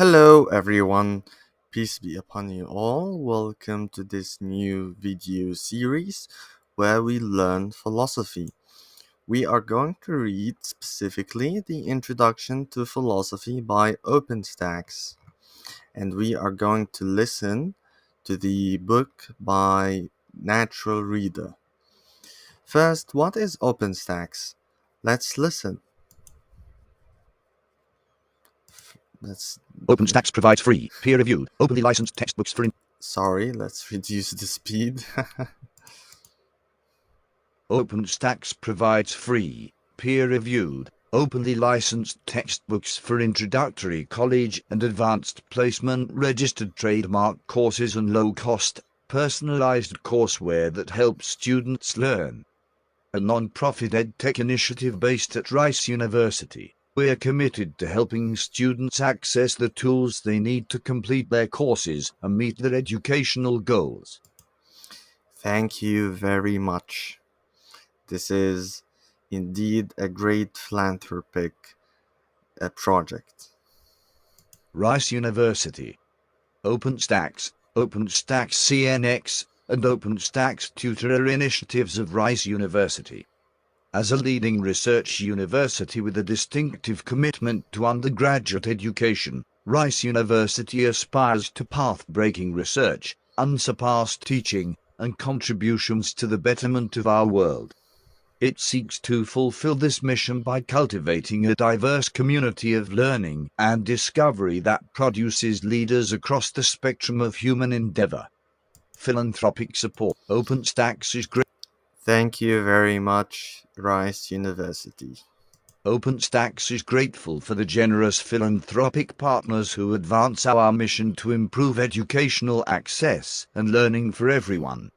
Hello everyone, peace be upon you all. Welcome to this new video series where we learn philosophy. We are going to read specifically the Introduction to Philosophy by OpenStax, and we are going to listen to the book by Natural Reader. First, what is OpenStax? Let's listen. Let's OpenStax provides free, peer-reviewed, openly licensed textbooks for Sorry, let's reduce the speed. OpenStax provides free, peer-reviewed, openly licensed textbooks for introductory college and advanced placement registered trademark courses and low-cost, personalized courseware that helps students learn. A non-profit edtech initiative based at Rice University. We're committed to helping students access the tools they need to complete their courses and meet their educational goals. Thank you very much. This is indeed a great philanthropic project. Rice University, OpenStax, OpenStax CNX, and OpenStax Tutor initiatives of Rice University. As a leading research university with a distinctive commitment to undergraduate education, Rice University aspires to path-breaking research, unsurpassed teaching, and contributions to the betterment of our world. It seeks to fulfill this mission by cultivating a diverse community of learning and discovery that produces leaders across the spectrum of human endeavor. Philanthropic support. OpenStax is great. Thank you very much, Rice University. OpenStax is grateful for the generous philanthropic partners who advance our mission to improve educational access and learning for everyone.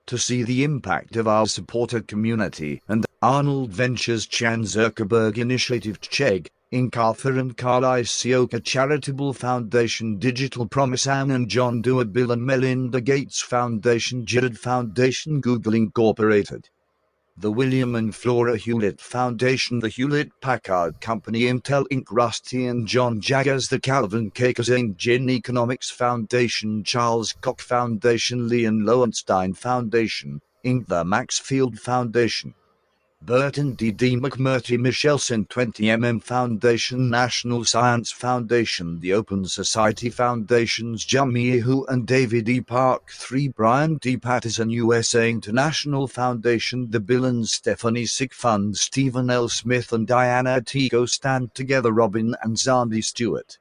To see the impact of our supporter community and Arnold Ventures Chan Zuckerberg Initiative Chegg, Inc. Arthur and Carly Sioka Charitable Foundation Digital Promise Ann and John Dewar Bill and Melinda Gates Foundation Gilead Foundation Google Incorporated, the William and Flora Hewlett Foundation, the Hewlett-Packard Company, Intel Inc., Rusty and John Jaggers, the Calvin K. Kazane Economics Foundation, Charles Koch Foundation, Lee and Lowenstein Foundation, Inc., the Maxfield Foundation, Burton D. McMurtry Michelson 20mm Foundation, National Science Foundation, the Open Society Foundations, Jamiyahu and David E. Park 3, Brian D. Patterson USA International Foundation, the Bill and Stephanie Sick Fund, Stephen L. Smith and Diana Tico Stand Together, Robin and Zandy Stewart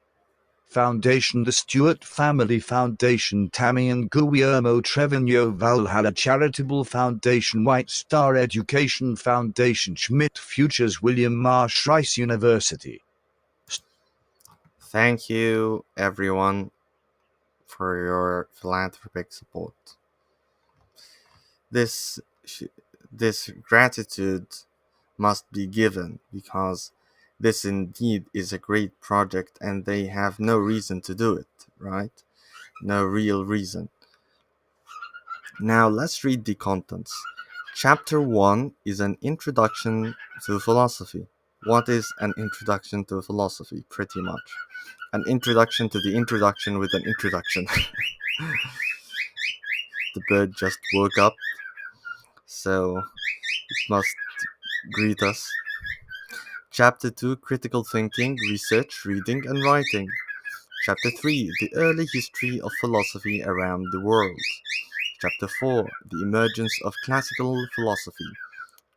Foundation, the Stewart Family Foundation, Tammy and Guillermo Trevino Valhalla Charitable Foundation, White Star Education Foundation, Schmidt Futures, William Marsh, Rice University. Thank you, everyone, for your philanthropic support. This this gratitude must be given because this indeed is a great project and they have no reason to do it, right? No real reason. Now let's read the contents. Chapter 1 is an introduction to philosophy. What is an introduction to philosophy? Pretty much. An introduction to the introduction with an introduction. The bird just woke up, so it must greet us. Chapter 2, Critical Thinking, Research, Reading and Writing. Chapter 3, The Early History of Philosophy Around the World. Chapter 4, The Emergence of Classical Philosophy.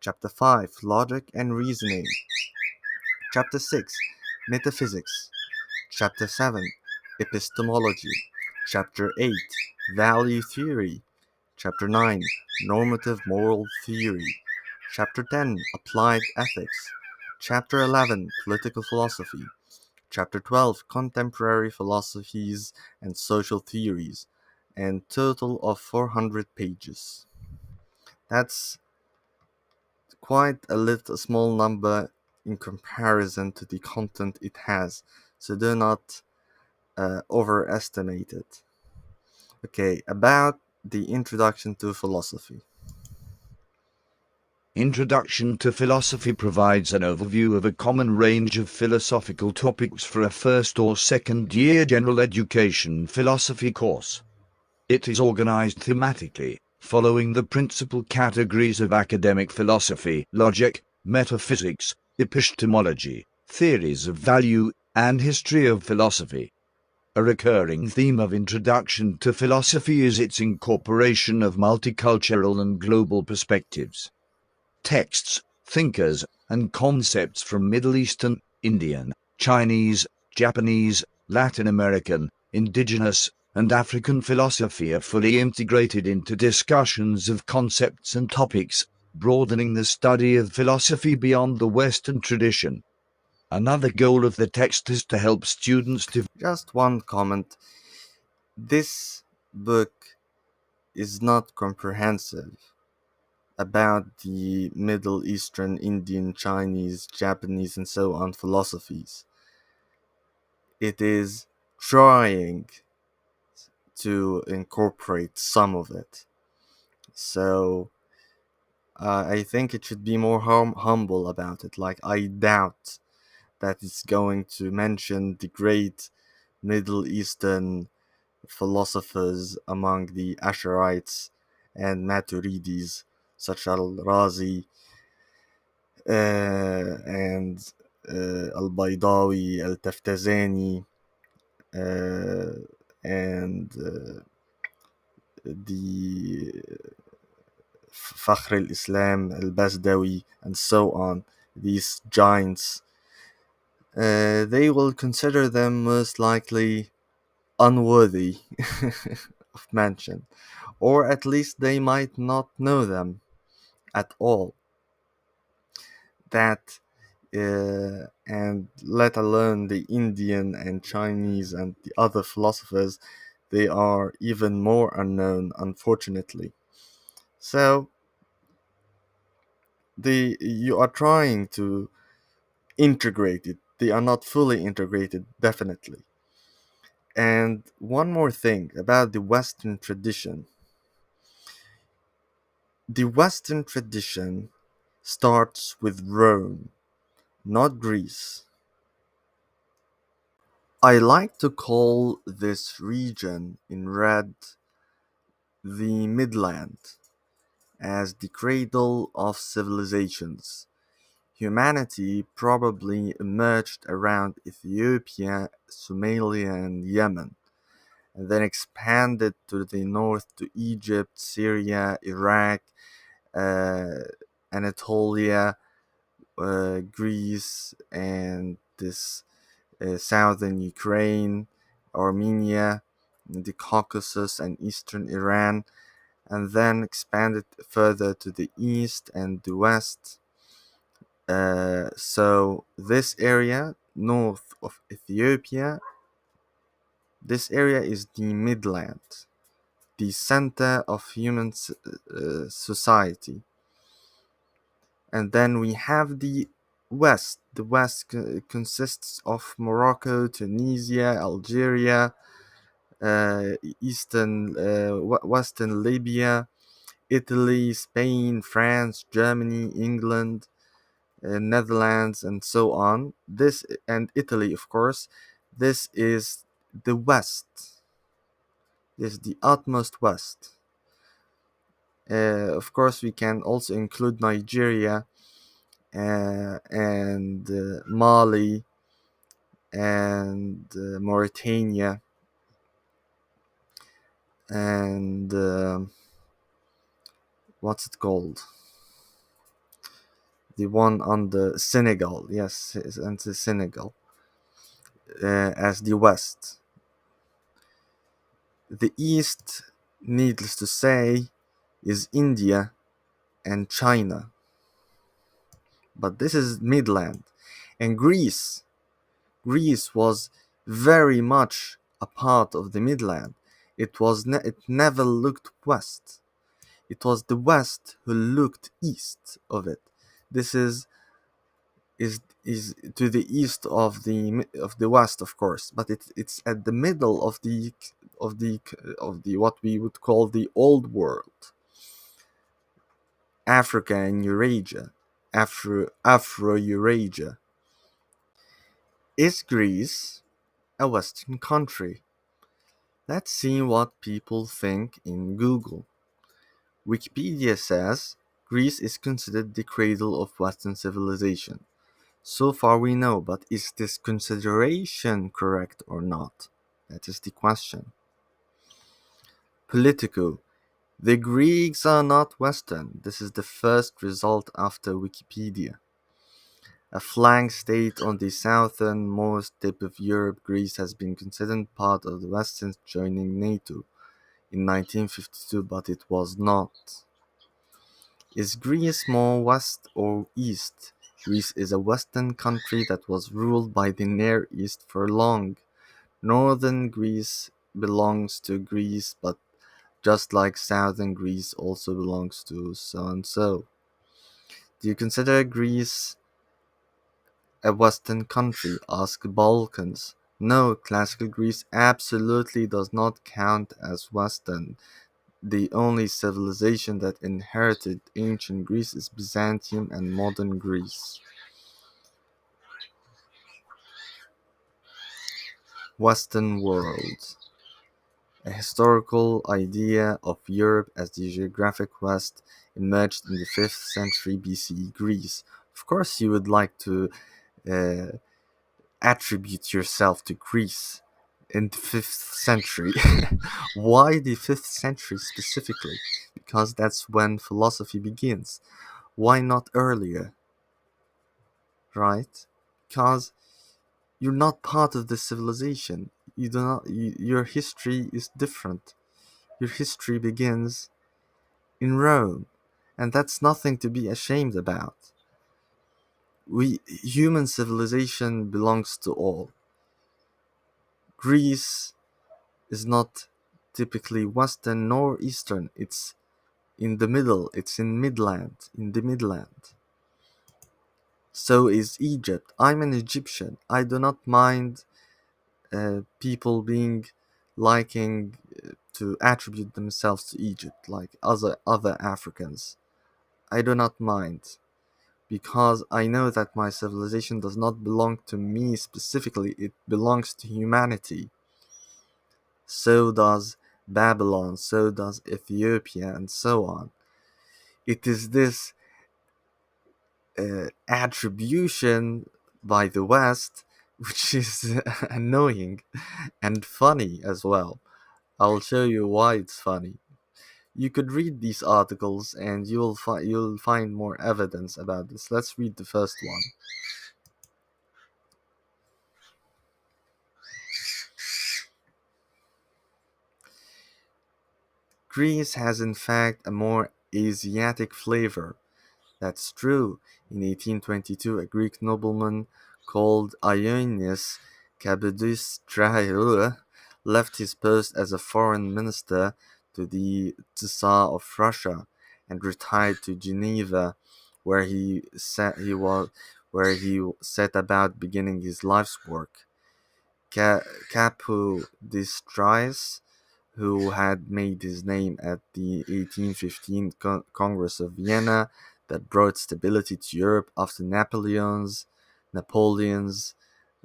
Chapter 5, Logic and Reasoning. Chapter 6, Metaphysics. Chapter 7, Epistemology. Chapter 8, Value Theory. Chapter 9, Normative Moral Theory. Chapter 10, Applied Ethics. Chapter 11, Political Philosophy. Chapter 12, Contemporary Philosophies and Social Theories, and total of 400 pages. That's quite a small number in comparison to the content it has, so do not overestimate it. Okay, about the introduction to philosophy. Introduction to Philosophy provides an overview of a common range of philosophical topics for a first or second year general education philosophy course. It is organized thematically, following the principal categories of academic philosophy, logic, metaphysics, epistemology, theories of value, and history of philosophy. A recurring theme of Introduction to Philosophy is its incorporation of multicultural and global perspectives. Texts, thinkers, and concepts from Middle Eastern, Indian, Chinese, Japanese, Latin American, indigenous, and African philosophy are fully integrated into discussions of concepts and topics, broadening the study of philosophy beyond the Western tradition. Another goal of the text is to help students to Just one comment. This book is not comprehensive about the Middle Eastern, Indian, Chinese, Japanese, and so on philosophies. It is trying to incorporate some of it. So I think it should be more humble about it. Like, I doubt that it's going to mention the great Middle Eastern philosophers among the Asharites and Maturidis, such Al-Razi and Al-Baydawi, Al-Taftazani, uh, and the Fakhr al-Islam, al-Bazdawi, and so on, these giants, they will consider them most likely unworthy of mention, or at least they might not know them at all. That and let alone the Indian and Chinese and the other philosophers, they are even more unknown, unfortunately. So you are trying to integrate it. They are not fully integrated, definitely. And one more thing about the Western tradition. The Western tradition starts with Rome, not Greece. I like to call this region in red the Midland, as the cradle of civilizations. Humanity probably emerged around Ethiopia, Somalia, and Yemen, and then expanded to the north to Egypt, Syria, Iraq, uh, Anatolia, Greece, and this southern Ukraine, Armenia, the Caucasus, and eastern Iran, and then expanded further to the east and the west. So this area north of Ethiopia, this area is the midland, the center of human society. And then we have the west. The west consists of Morocco, Tunisia, Algeria, western Libya, Italy, Spain, France, Germany, England, Netherlands, and so on. This and Italy, of course. This is the West. This is the utmost West. Of course, we can also include Nigeria and Mali and Mauritania and what's it called? The one on the Senegal, yes, and the Senegal as the West. The East, needless to say, is India and China. But this is Midland. And Greece. Greece was very much a part of the Midland. It never looked west. It was the West who looked east of it. This is to the east of the West, of course, but it's at the middle of the what we would call the old world. Africa and Eurasia, Afro-Eurasia. Is Greece a Western country? Let's see what people think in Google. Wikipedia says Greece is considered the cradle of Western civilization. So far we know, but is this consideration correct or not? That is the question. Politico. The Greeks are not Western. This is the first result after Wikipedia. A flank state on the southernmost tip of Europe, Greece has been considered part of the West since joining NATO in 1952, but it was not. Is Greece more west or east? Greece is a western country that was ruled by the Near East for long. Northern Greece belongs to Greece, but just like southern Greece also belongs to so and so. Do you consider Greece a western country? Ask Balkans. No, classical Greece absolutely does not count as western. The only civilization that inherited ancient Greece is Byzantium and modern Greece. Western world. A historical idea of Europe as the geographic West emerged in the 5th century BCE Greece. Of course, you would like to uh, attribute yourself to Greece in the 5th century. Why the 5th century specifically? Because that's when philosophy begins. Why not earlier, right? Because you're not part of the civilization. You do not. Your history is different. Your history begins in Rome, and that's nothing to be ashamed about. We human civilization belongs to all. Greece is not typically Western nor Eastern. It's in the middle. It's in the Midland. So is Egypt. I'm an Egyptian. I do not mind people being liking to attribute themselves to Egypt like other Africans. I do not mind because I know that my civilization does not belong to me specifically, it belongs to humanity. So does Babylon, so does Ethiopia, and so on. It is this attribution by the West which is annoying and funny as well. I'll show you why it's funny. You could read these articles and you'll find more evidence about this. Let's read the first one. Greece has in fact a more Asiatic flavor. That's true. In 1822, a Greek nobleman called Ioannis Kapodistriou left his post as a foreign minister to the Tsar of Russia and retired to Geneva, where where he set about beginning his life's work. Kapodistriou, who had made his name at the 1815 Congress of Vienna that brought stability to Europe after Napoleon's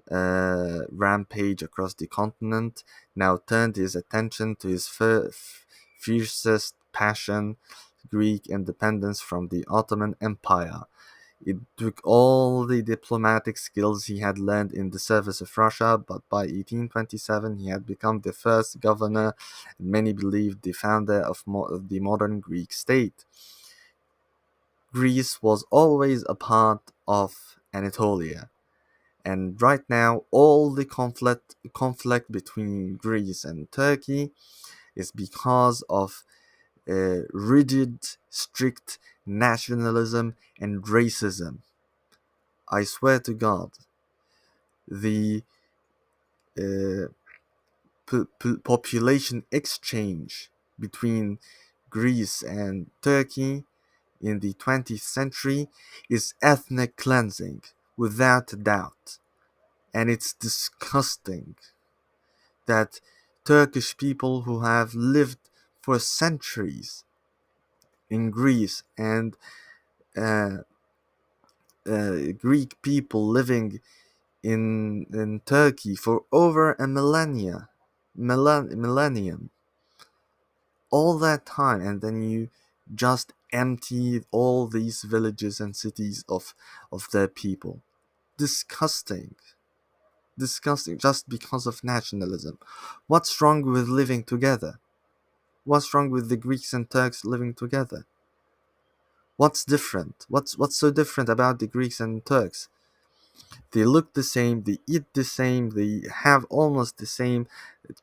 rampage across the continent, now turned his attention to his fiercest passion, Greek independence from the Ottoman Empire. It took all the diplomatic skills he had learned in the service of Russia, but by 1827 he had become the first governor, and many believed the founder of the modern Greek state. Greece was always a part of Anatolia, and right now all the conflict between Greece and Turkey is because of rigid, strict nationalism and racism. I swear to God, the uh, population exchange between Greece and Turkey in the 20th century is ethnic cleansing, without a doubt. And it's disgusting that Turkish people who have lived for centuries in Greece and uh, Greek people living in Turkey for over a millennium, all that time, and then you just empty all these villages and cities of their people. Disgusting. Disgusting, just because of nationalism. What's wrong with living together? What's wrong with the Greeks and Turks living together? What's different? What's so different about the Greeks and Turks? They look the same, they eat the same, they have almost the same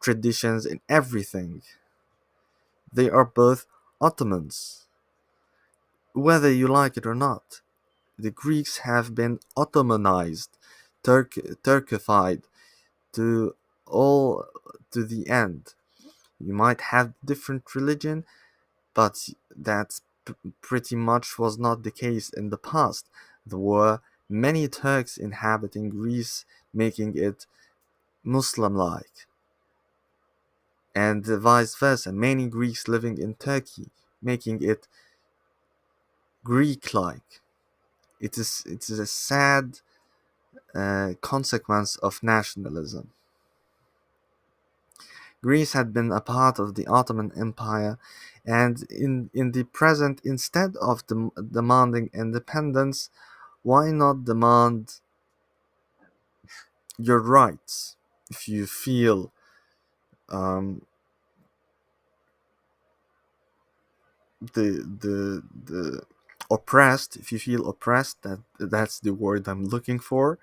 traditions and everything. They are both Ottomans, whether you like it or not. The Greeks have been Ottomanized, Turkified to all to the end. You might have different religion, but that pretty much was not the case in the past. There were many Turks inhabiting Greece, making it Muslim-like, and vice versa. Many Greeks living in Turkey, making it Greek-like. It is a sad consequence of nationalism. Greece had been a part of the Ottoman Empire, and in the present, instead of demanding independence, why not demand your rights? If you feel um, the oppressed, if you feel oppressed, that's the word I'm looking for,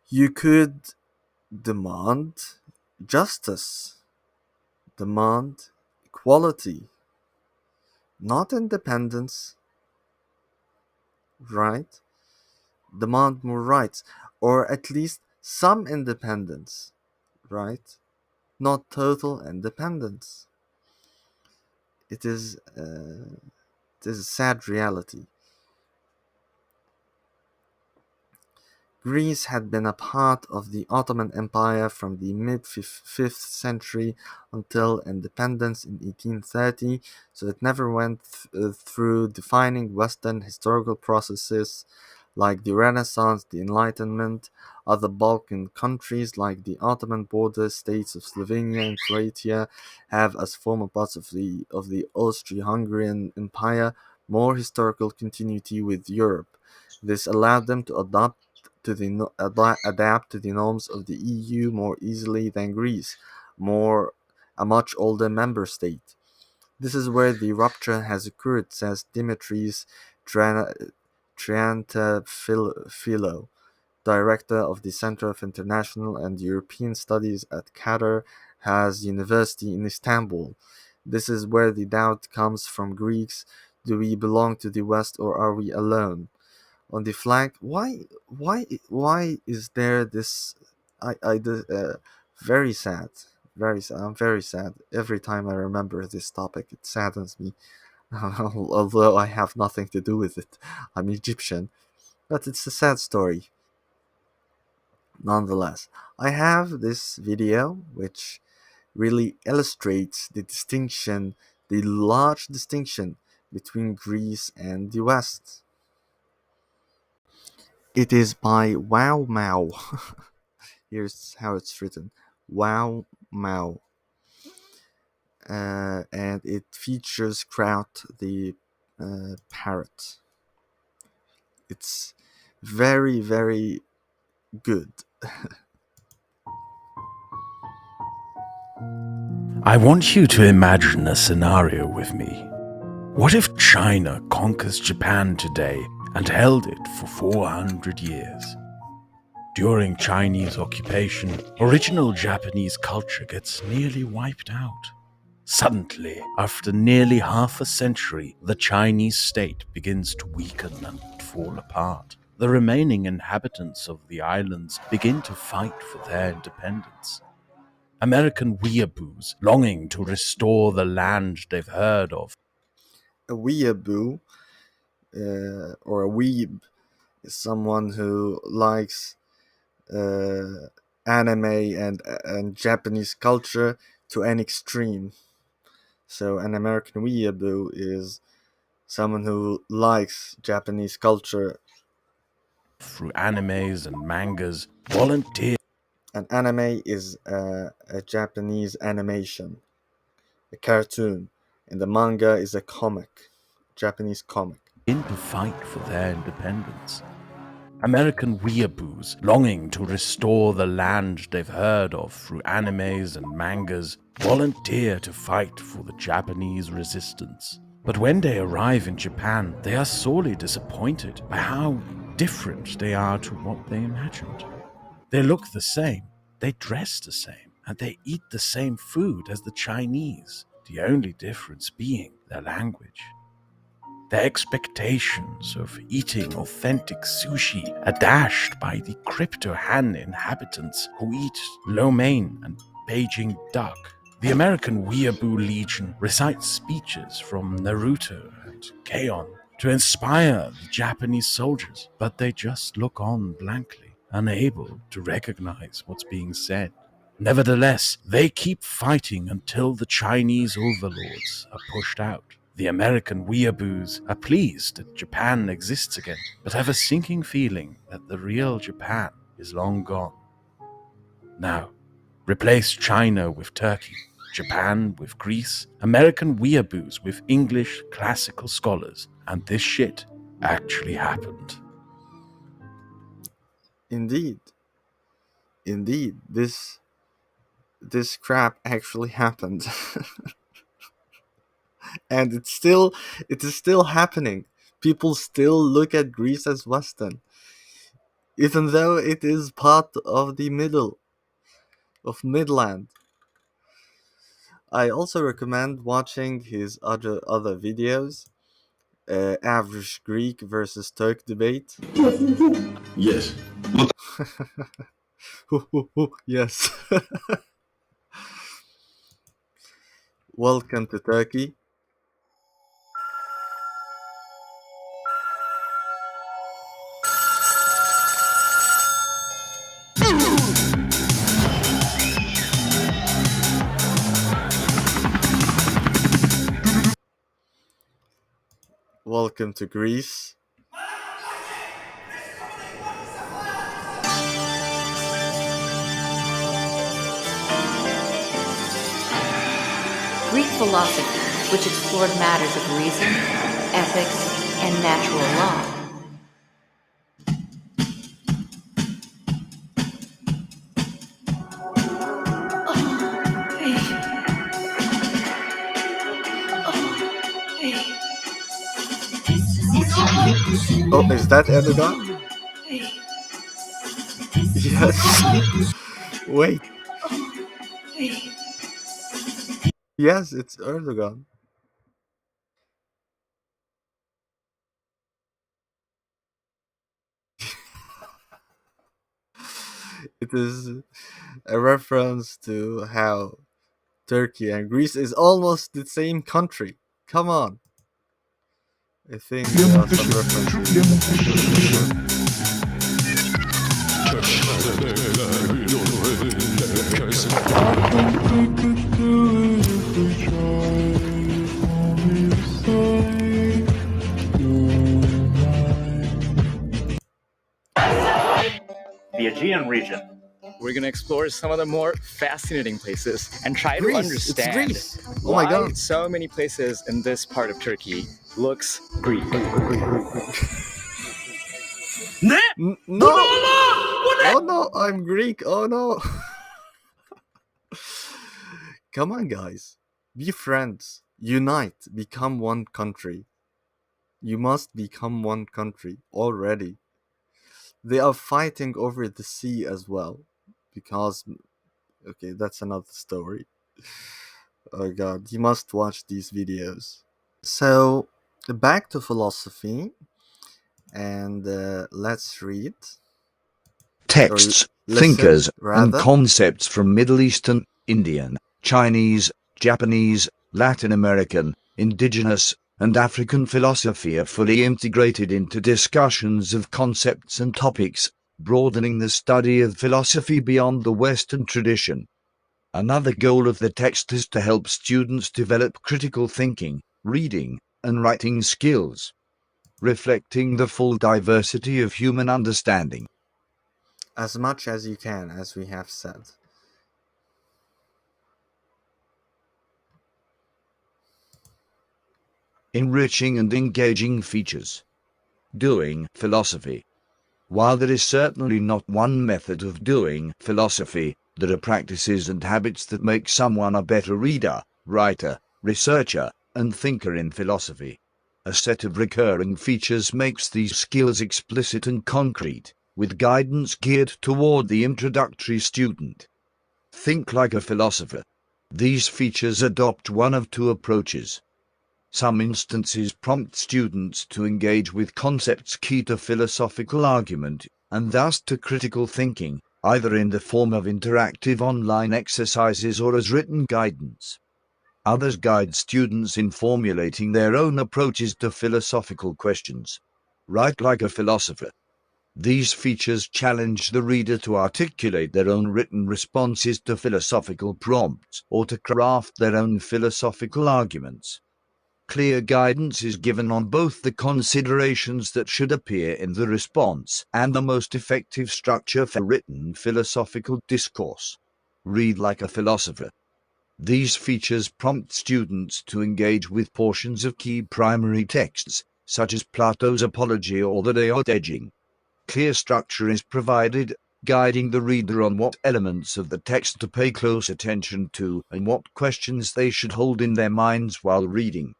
you could demand justice, demand equality, not independence, right? Demand more rights, or at least some independence, right? Not total independence. It is it is a sad reality. Greece had been a part of the Ottoman Empire from the mid-5th century until independence in 1830, so it never went through defining Western historical processes like the Renaissance, the Enlightenment. Other Balkan countries like the Ottoman border states of Slovenia and Croatia have, as former parts of the Austro-Hungarian Empire, more historical continuity with Europe. This allowed them to adapt to the norms of the EU more easily than Greece, more a much older member state. This is where the rupture has occurred, says Dimitris Triantafylou, director of the Center of International and European Studies at Qatar Has University in Istanbul. This is where the doubt comes from Greeks: do we belong to the West or are we alone? On the flag, why is there this? Very sad, very sad. I'm very sad every time I remember this topic. It saddens me. Although I have nothing to do with it. I'm Egyptian, but it's a sad story nonetheless. I have this video which really illustrates the distinction, the large distinction between Greece and the West. It is by Wow Mao. Here's how it's written: Wow Mao. And it features Kraut the parrot. It's very, very good. I want you to imagine a scenario with me. What if China conquers Japan today and held it for 400 years? During Chinese occupation, original Japanese culture gets nearly wiped out. Suddenly, after nearly half a century, the Chinese state begins to weaken and fall apart. The remaining inhabitants of the islands begin to fight for their independence. American weeaboos longing to restore the land they've heard of. A weeaboo, or a weeb, is someone who likes uh, anime and Japanese culture to an extreme. So an American weeaboo is someone who likes Japanese culture. Through animes and mangas, volunteer An anime is a Japanese animation, a cartoon, and the manga is a comic, Japanese comic. in to fight for their independence. American weeaboos longing to restore the land they've heard of through animes and mangas volunteer to fight for the Japanese resistance. But when they arrive in Japan, they are sorely disappointed by how different they are to what they imagined. They look the same, they dress the same, and they eat the same food as the Chinese, the only difference being their language. Their expectations of eating authentic sushi are dashed by the crypto-Han inhabitants who eat lo mein and Beijing duck. The American Weeaboo Legion recites speeches from Naruto and Keion to inspire the Japanese soldiers, but they just look on blankly, unable to recognize what's being said. Nevertheless, they keep fighting until the Chinese overlords are pushed out. The American weeaboos are pleased that Japan exists again, but have a sinking feeling that the real Japan is long gone. Now, replace China with Turkey, Japan with Greece, American weeaboos with English classical scholars, and this shit actually happened. Indeed, this crap actually happened. And it is still happening. People still look at Greece as Western, even though it is part of the middle of Midland. I also recommend watching his other videos, average Greek versus Turk debate. Yes. Yes. Welcome to Turkey. Welcome to Greece. Greek philosophy, which explored matters of reason, ethics, and natural law. Oh, is that Erdogan? Yes. Wait. Yes, it's Erdogan. It is a reference to how Turkey and Greece is almost the same country. Come on. I think there are some references. The Aegean region. We're going to explore some of the more fascinating places and try to Greece. understand It's Greece. Oh my why god. so many places in this part of Turkey looks Greek. No. Oh no, I'm Greek. Oh no. Come on, guys. Be friends. Unite. Become one country. You must become one country already. They are fighting over the sea as well. Because, okay, that's another story. Oh god, you must watch these videos. So, back to philosophy. And let's read. Texts, Listen, thinkers, and rather. concepts from Middle Eastern, Indian, Chinese, Japanese, Latin American, indigenous, and African philosophy are fully integrated into discussions of concepts and topics, broadening the study of philosophy beyond the Western tradition. Another goal of the text is to help students develop critical thinking, reading, and writing skills, reflecting the full diversity of human understanding. As much as you can, as we have said. Enriching and engaging features. Doing philosophy. While there is certainly not one method of doing philosophy, there are practices and habits that make someone a better reader, writer, researcher, and thinker in philosophy. A set of recurring features makes these skills explicit and concrete, with guidance geared toward the introductory student. Think like a philosopher. These features adopt one of two approaches. Some instances prompt students to engage with concepts key to philosophical argument, and thus to critical thinking, either in the form of interactive online exercises or as written guidance. Others guide students in formulating their own approaches to philosophical questions. Write like a philosopher. These features challenge the reader to articulate their own written responses to philosophical prompts or to craft their own philosophical arguments. Clear guidance is given on both the considerations that should appear in the response and the most effective structure for written philosophical discourse. Read like a philosopher. These features prompt students to engage with portions of key primary texts, such as Plato's Apology or the Dialogue. Clear structure is provided, guiding the reader on what elements of the text to pay close attention to and what questions they should hold in their minds while reading.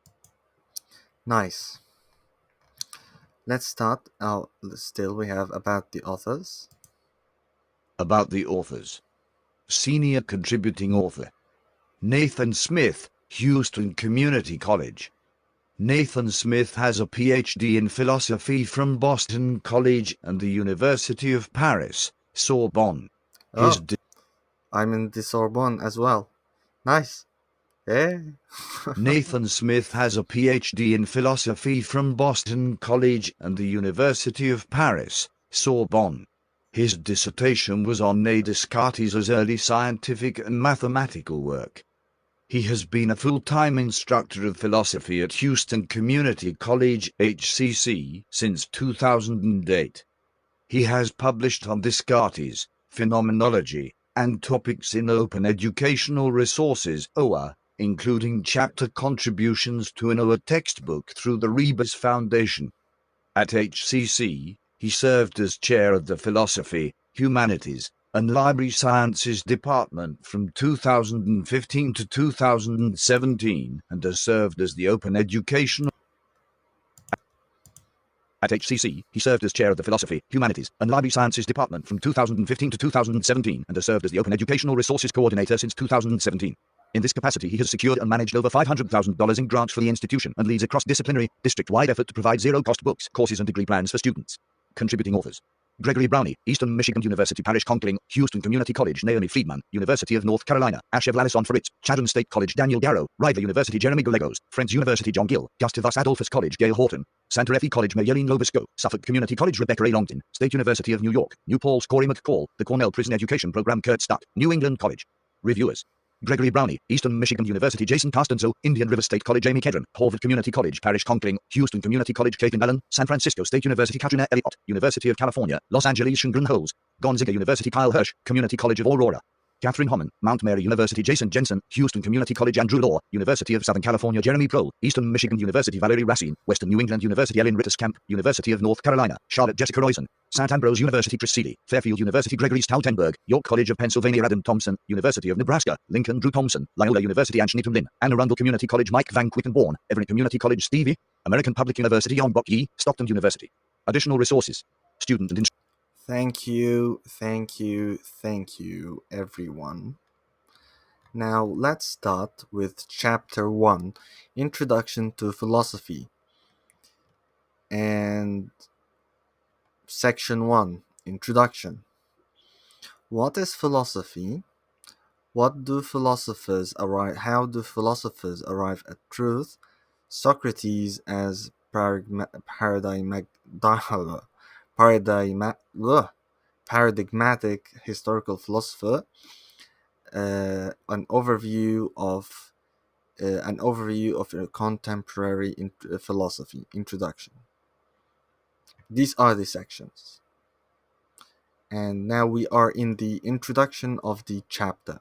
Nice. Let's start. Still, we have about the authors. About the authors. Senior contributing author. Nathan Smith, Houston Community College. Nathan Smith has a PhD in philosophy from Boston College and the University of Paris, Sorbonne. His Oh, I'm in the Sorbonne as well. Nice. Yeah. Nathan Smith has a PhD in philosophy from Boston College and the University of Paris, Sorbonne. His dissertation was on René Descartes' early scientific and mathematical work. He has been a full-time instructor of philosophy at Houston Community College, HCC, since 2008. He has published on Descartes, phenomenology, and topics in Open Educational Resources (OER), including chapter contributions to an OER textbook through the Rebus Foundation. At HCC, he served as chair of the Philosophy, Humanities, and Library Sciences Department from 2015 to 2017 and has served as the Open Educational At HCC, he served as chair of the Philosophy, Humanities, and Library Sciences Department from 2015 to 2017 and has served as the Open Educational Resources Coordinator since 2017. In this capacity, he has secured and managed over $500,000 in grants for the institution and leads a cross-disciplinary, district-wide effort to provide zero-cost books, courses, and degree plans for students. Contributing authors. Gregory Brownie, Eastern Michigan University Parish Conkling, Houston Community College, Naomi Friedman, University of North Carolina, Ashev Lalison Fritz, Chatham State College, Daniel Garrow, Rider University, Jeremy Gallegos, Friends University, John Gill, Gustavus Adolphus College, Gail Horton, Santa Fe College, Mayelene Lobisco, Suffolk Community College, Rebecca A. Longton, State University of New York, New Paltz, Corey McCall, the Cornell Prison Education Program, Kurt Stuck, New England College. Reviewers. Gregory Brownie, Eastern Michigan University, Jason Costanzo, Indian River State College, Amy Kedron, Harvard Community College, Parish Conkling, Houston Community College, Caitlin Allen, San Francisco State University, Katrina Elliott, University of California, Los Angeles, Shungren Holes, Gonzaga University, Kyle Hirsch, Community College of Aurora. Catherine Homan, Mount Mary University, Jason Jensen, Houston Community College, Andrew Law, University of Southern California, Jeremy Prohl, Eastern Michigan University, Valerie Racine, Western New England University, Ellen Ritterskamp, University of North Carolina, Charlotte Jessica Roizen, St. Ambrose University, Chris Seeley, Fairfield University, Gregory Stoutenberg, York College of Pennsylvania, Adam Thompson, University of Nebraska, Lincoln Drew Thompson, Loyola University, Anthony Lynn, Anne Arundel Community College, Mike Van Quickenborn, Everett Community College, Stevie, American Public University, Jon Bok Yi, Stockton University. Additional resources. Student and Thank you, everyone. Now let's start with Chapter 1, Introduction to Philosophy, and Section 1, Introduction. What is philosophy? How do philosophers arrive at truth? Socrates as paradigmatic historical philosopher, an overview of contemporary philosophy, introduction. These are the sections. And now we are in the introduction of the chapter,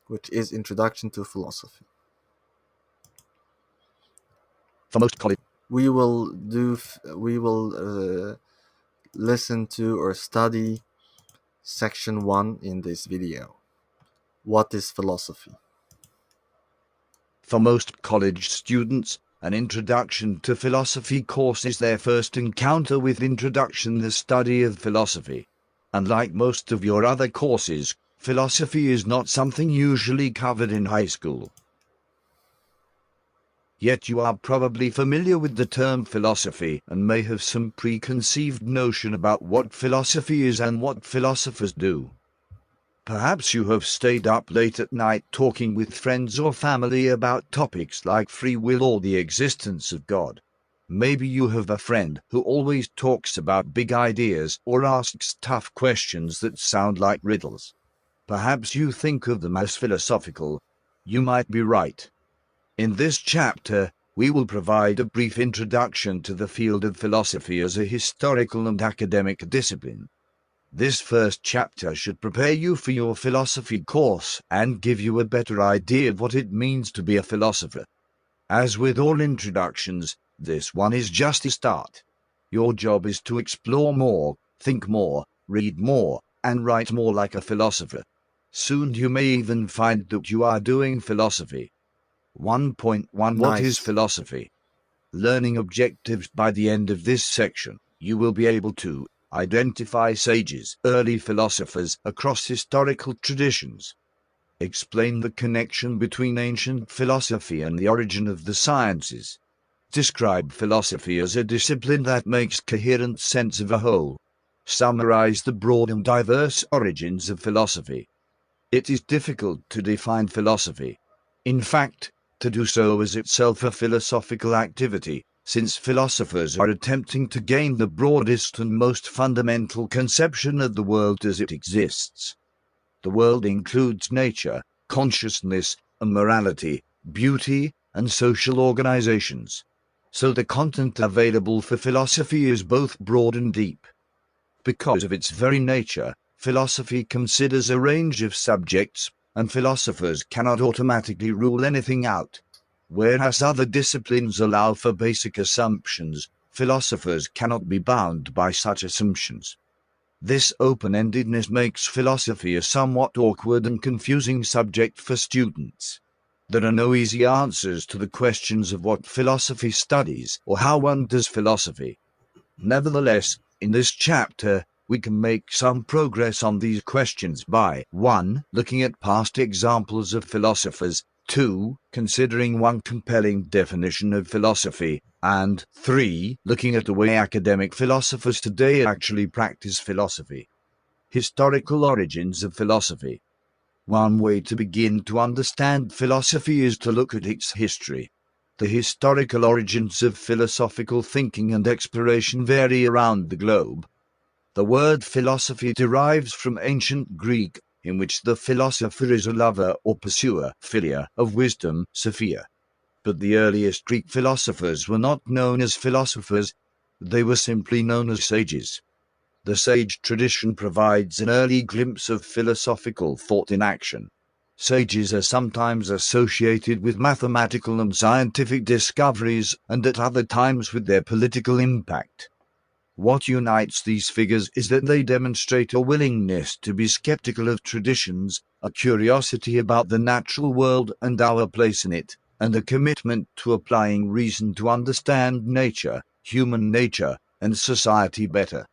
which is Introduction to Philosophy. For most college, We will listen to or study section 1 in this video. What is philosophy? for most college students, an introduction to philosophy course is their first encounter with introduction, the study of philosophy. Unlike most of your other courses, philosophy is not something usually covered in high school. Yet you are probably familiar with the term philosophy and may have some preconceived notion about what philosophy is and what philosophers do. Perhaps you have stayed up late at night talking with friends or family about topics like free will or the existence of God. Maybe you have a friend who always talks about big ideas or asks tough questions that sound like riddles. Perhaps you think of them as philosophical. You might be right. In this chapter, we will provide a brief introduction to the field of philosophy as a historical and academic discipline. This first chapter should prepare you for your philosophy course and give you a better idea of what it means to be a philosopher. As with all introductions, this one is just a start. Your job is to explore more, think more, read more, and write more like a philosopher. Soon you may even find that you are doing philosophy. 1.1 What is Nice. philosophy? Learning objectives. By the end of this section, you will be able to identify sages, early philosophers across historical traditions, explain the connection between ancient philosophy and the origin of the sciences, describe philosophy as a discipline that makes coherent sense of a whole, summarize the broad and diverse origins of philosophy. It is difficult to define philosophy. In fact, to do so is itself a philosophical activity, since philosophers are attempting to gain the broadest and most fundamental conception of the world as it exists. The world includes nature, consciousness, and morality, beauty, and social organizations. So the content available for philosophy is both broad and deep. Because of its very nature, philosophy considers a range of subjects, and philosophers cannot automatically rule anything out. Whereas other disciplines allow for basic assumptions, philosophers cannot be bound by such assumptions. This open-endedness makes philosophy a somewhat awkward and confusing subject for students. There are no easy answers to the questions of what philosophy studies or how one does philosophy. Nevertheless, in this chapter, we can make some progress on these questions by 1. Looking at past examples of philosophers, 2. Considering one compelling definition of philosophy, and 3. Looking at the way academic philosophers today actually practice philosophy. Historical origins of philosophy. One way to begin to understand philosophy is to look at its history. The historical origins of philosophical thinking and exploration vary around the globe. The word philosophy derives from ancient Greek, in which the philosopher is a lover or pursuer, philia, of wisdom, sophia. But the earliest Greek philosophers were not known as philosophers, they were simply known as sages. The sage tradition provides an early glimpse of philosophical thought in action. Sages are sometimes associated with mathematical and scientific discoveries, and at other times with their political impact. What unites these figures is that they demonstrate a willingness to be skeptical of traditions, a curiosity about the natural world and our place in it, and a commitment to applying reason to understand nature, human nature, and society better.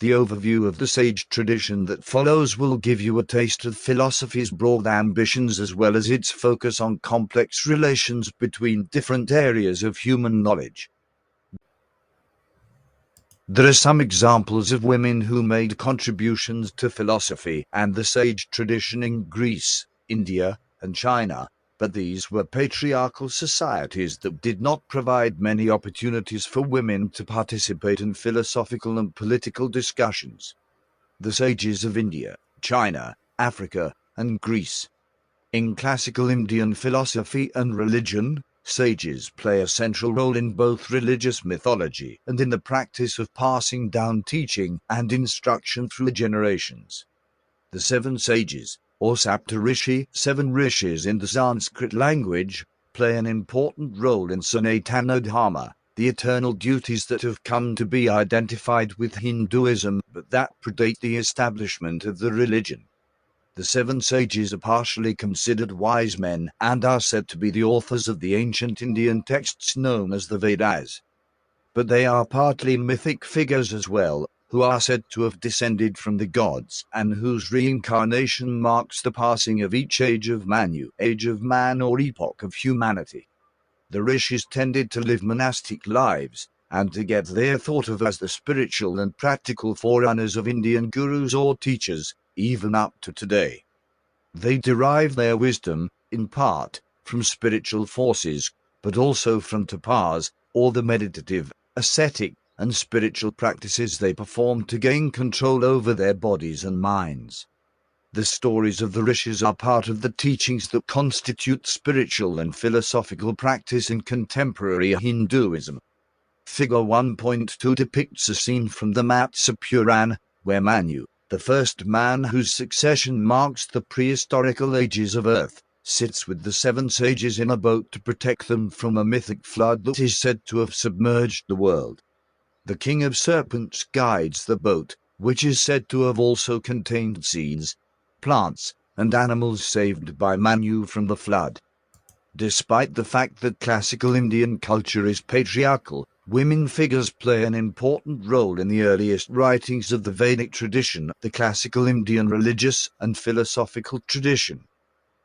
The overview of the sage tradition that follows will give you a taste of philosophy's broad ambitions as well as its focus on complex relations between different areas of human knowledge. There are some examples of women who made contributions to philosophy and the sage tradition in Greece, India, and China, but these were patriarchal societies that did not provide many opportunities for women to participate in philosophical and political discussions. The sages of India, China, Africa, and Greece In classical Indian philosophy and religion, sages play a central role in both religious mythology and in the practice of passing down teaching and instruction through generations. The seven sages, or Saptarishi, seven rishis in the Sanskrit language, play an important role in Sanatana Dharma, the eternal duties that have come to be identified with Hinduism but that predate the establishment of the religion. The seven sages are partially considered wise men and are said to be the authors of the ancient Indian texts known as the Vedas. But they are partly mythic figures as well, who are said to have descended from the gods and whose reincarnation marks the passing of each age of Manu, age of man or epoch of humanity. The rishis tended to live monastic lives, and to get there thought of as the spiritual and practical forerunners of Indian gurus or teachers, even up to today. They derive their wisdom, in part, from spiritual forces, but also from tapas, or the meditative, ascetic, and spiritual practices they perform to gain control over their bodies and minds. The stories of the rishis are part of the teachings that constitute spiritual and philosophical practice in contemporary Hinduism. Figure 1.2 depicts a scene from the Matsya Puran, where Manu, the first man whose succession marks the prehistorical ages of Earth, sits with the seven sages in a boat to protect them from a mythic flood that is said to have submerged the world. The king of serpents guides the boat, which is said to have also contained seeds, plants, and animals saved by Manu from the flood. Despite the fact that classical Indian culture is patriarchal, women figures play an important role in the earliest writings of the Vedic tradition, the classical Indian religious and philosophical tradition.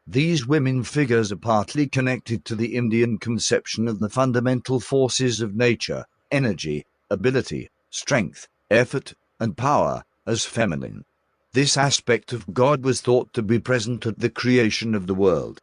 These women figures are partly connected to the Indian conception of the fundamental forces of nature, energy, ability, strength, effort, and power, as feminine. This aspect of God was thought to be present at the creation of the world.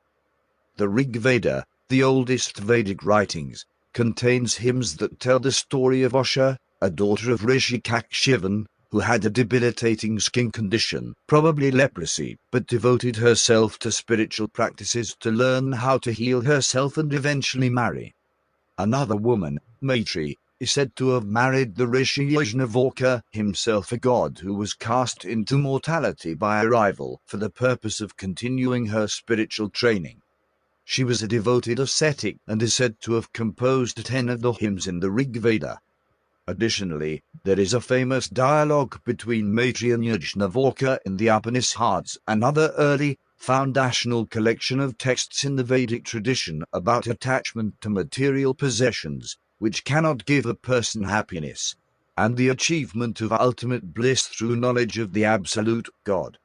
The Rig Veda, the oldest Vedic writings, contains hymns that tell the story of Usha, a daughter of Rishi Kakshivan, who had a debilitating skin condition, probably leprosy, but devoted herself to spiritual practices to learn how to heal herself and eventually marry. Another woman, Maitri, is said to have married the Rishi Yajnavalkya, himself a god who was cast into mortality by a rival for the purpose of continuing her spiritual training. She was a devoted ascetic and is said to have composed 10 of the hymns in the Rig Veda. Additionally, there is a famous dialogue between Maitri and Yajnavalkya in the Upanishads, another early, foundational collection of texts in the Vedic tradition about attachment to material possessions, which cannot give a person happiness, and the achievement of ultimate bliss through knowledge of the absolute God.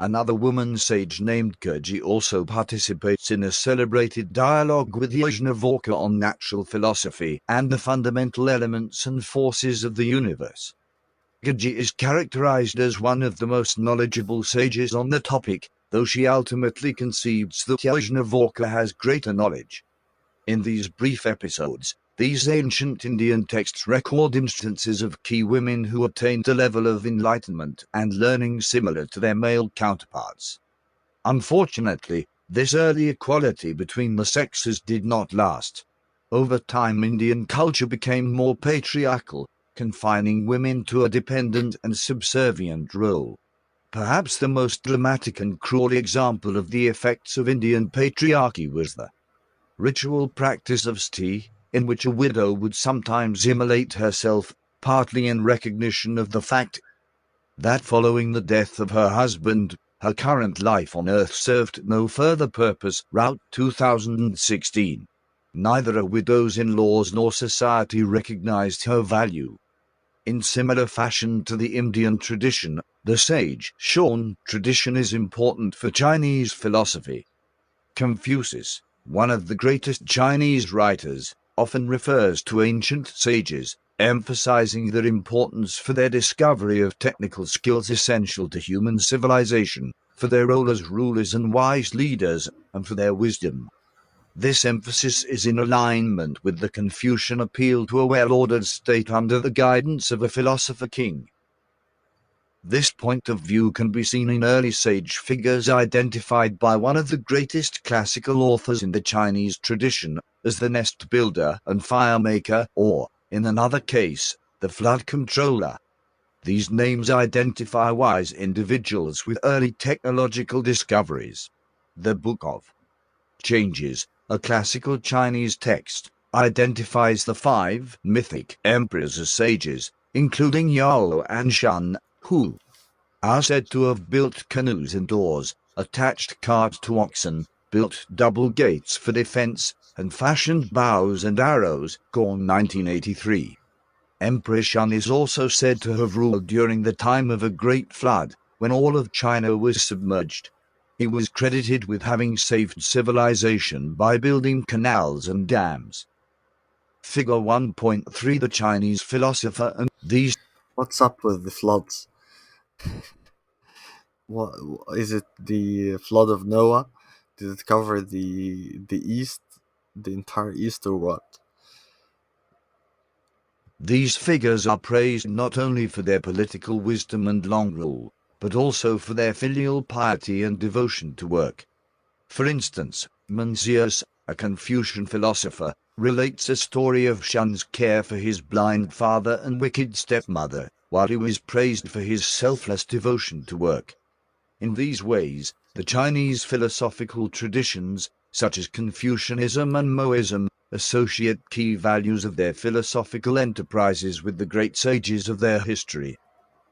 Another woman sage named Kurji also participates in a celebrated dialogue with Yajnavalkya on natural philosophy and the fundamental elements and forces of the universe. Kurji is characterized as one of the most knowledgeable sages on the topic, though she ultimately concedes that Yajnavalkya has greater knowledge. In these brief episodes, these ancient Indian texts record instances of key women who attained a level of enlightenment and learning similar to their male counterparts. Unfortunately, this early equality between the sexes did not last. Over time, Indian culture became more patriarchal, confining women to a dependent and subservient role. Perhaps the most dramatic and cruel example of the effects of Indian patriarchy was the ritual practice of sati, in which a widow would sometimes immolate herself, partly in recognition of the fact that following the death of her husband, her current life on earth served no further purpose. Route 2016. Neither a widow's in-laws nor society recognized her value. In similar fashion to the Indian tradition, the sage Shawn tradition is important for Chinese philosophy. Confucius, one of the greatest Chinese writers, often refers to ancient sages, emphasizing their importance for their discovery of technical skills essential to human civilization, for their role as rulers and wise leaders, and for their wisdom. This emphasis is in alignment with the Confucian appeal to a well-ordered state under the guidance of a philosopher king. This point of view can be seen in early sage figures identified by one of the greatest classical authors in the Chinese tradition as the nest builder and fire maker, or, in another case, the flood controller. These names identify wise individuals with early technological discoveries. The Book of Changes, a classical Chinese text, identifies the 5 mythic emperors as sages, including Yao and Shan, who are said to have built canoes and oars, attached carts to oxen, built double gates for defense, and fashioned bows and arrows. Gorn 1983. Emperor Shun is also said to have ruled during the time of a great flood, when all of China was submerged. He was credited with having saved civilization by building canals and dams. Figure 1.3. The Chinese philosopher and these What's up with the floods? What is it? The flood of Noah? Did it cover the east, the entire east, or what? These figures are praised not only for their political wisdom and long rule, but also for their filial piety and devotion to work. For instance, Mencius, a Confucian philosopher, relates a story of Shun's care for his blind father and wicked stepmother, while he was praised for his selfless devotion to work. In these ways, the Chinese philosophical traditions, such as Confucianism and Moism, associate key values of their philosophical enterprises with the great sages of their history.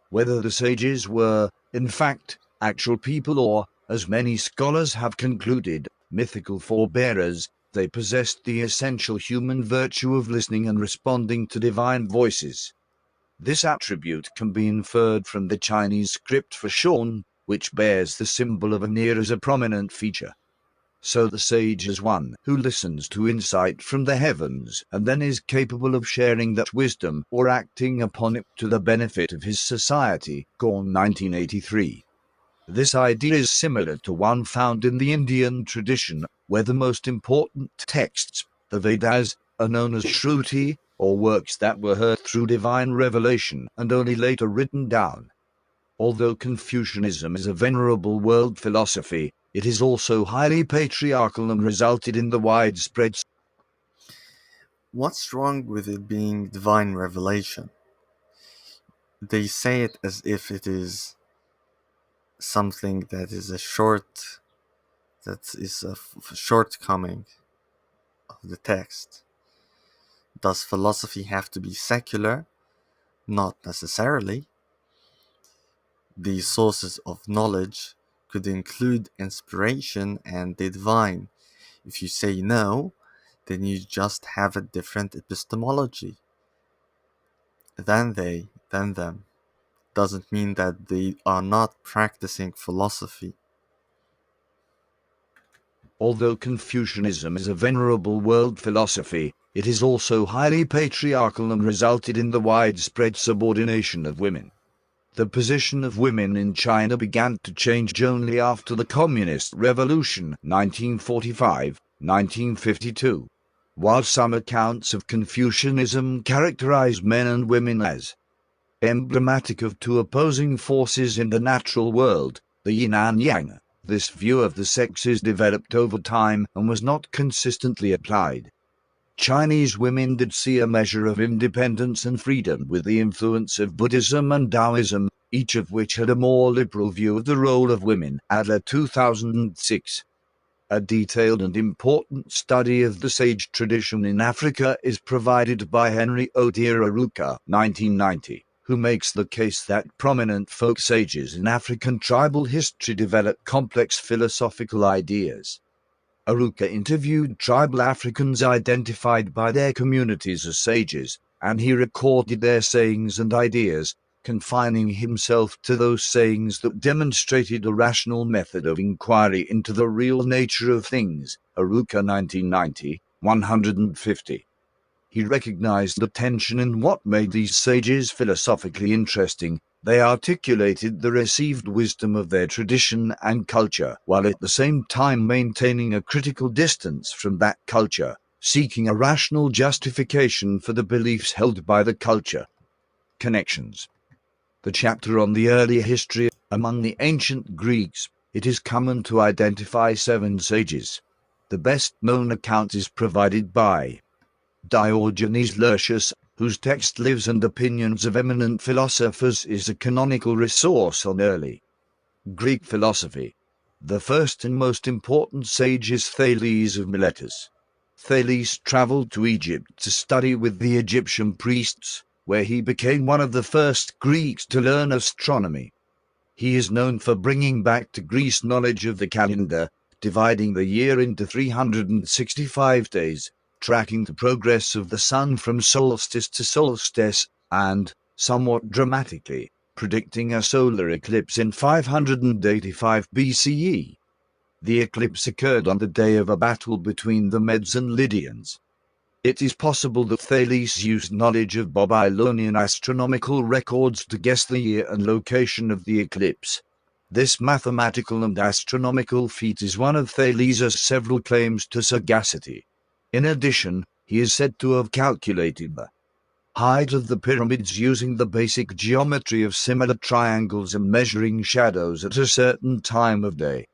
Whether the sages were, in fact, actual people or, as many scholars have concluded, mythical forebearers, they possessed the essential human virtue of listening and responding to divine voices. This attribute can be inferred from the Chinese script for Shan, which bears the symbol of a near as a prominent feature. So the sage is one who listens to insight from the heavens and then is capable of sharing that wisdom or acting upon it to the benefit of his society. Gorn 1983. This idea is similar to one found in the Indian tradition, where the most important texts, the Vedas, are known as Shruti, or works that were heard through divine revelation and only later written down. Although Confucianism is a venerable world philosophy, it is also highly patriarchal and resulted in the widespread. What's wrong with it being divine revelation? They say it as if it is something that is a shortcoming of the text. Does philosophy have to be secular? Not necessarily. These sources of knowledge could include inspiration and the divine. If you say no, then you just have a different epistemology than them. Doesn't mean that they are not practicing philosophy. Although Confucianism is a venerable world philosophy, it is also highly patriarchal and resulted in the widespread subordination of women. The position of women in China began to change only after the Communist Revolution 1945-1952, while some accounts of Confucianism characterize men and women as emblematic of two opposing forces in the natural world, the yin and yang. This view of the sexes developed over time and was not consistently applied. Chinese women did see a measure of independence and freedom with the influence of Buddhism and Taoism, each of which had a more liberal view of the role of women. Adler 2006. A detailed and important study of the sage tradition in Africa is provided by Henry Otier Aruka, 1990, who makes the case that prominent folk sages in African tribal history developed complex philosophical ideas. Aruka interviewed tribal Africans identified by their communities as sages, and he recorded their sayings and ideas, confining himself to those sayings that demonstrated a rational method of inquiry into the real nature of things. Aruka 1990, 150. He recognized the tension in what made these sages philosophically interesting. They articulated the received wisdom of their tradition and culture, while at the same time maintaining a critical distance from that culture, seeking a rational justification for the beliefs held by the culture. Connections. the chapter on the early history. Among the ancient Greeks, it is common to identify 7 sages. The best-known account is provided by Diogenes Laertius, whose text Lives and Opinions of Eminent Philosophers is a canonical resource on early Greek philosophy. The first and most important sage is Thales of Miletus. Thales traveled to Egypt to study with the Egyptian priests, where he became one of the first Greeks to learn astronomy. He is known for bringing back to Greece knowledge of the calendar, dividing the year into 365 days, tracking the progress of the sun from solstice to solstice, and, somewhat dramatically, predicting a solar eclipse in 585 BCE. The eclipse occurred on the day of a battle between the Medes and Lydians. It is possible that Thales used knowledge of Babylonian astronomical records to guess the year and location of the eclipse. This mathematical and astronomical feat is one of Thales' several claims to sagacity. In addition, he is said to have calculated the height of the pyramids using the basic geometry of similar triangles and measuring shadows at a certain time of day.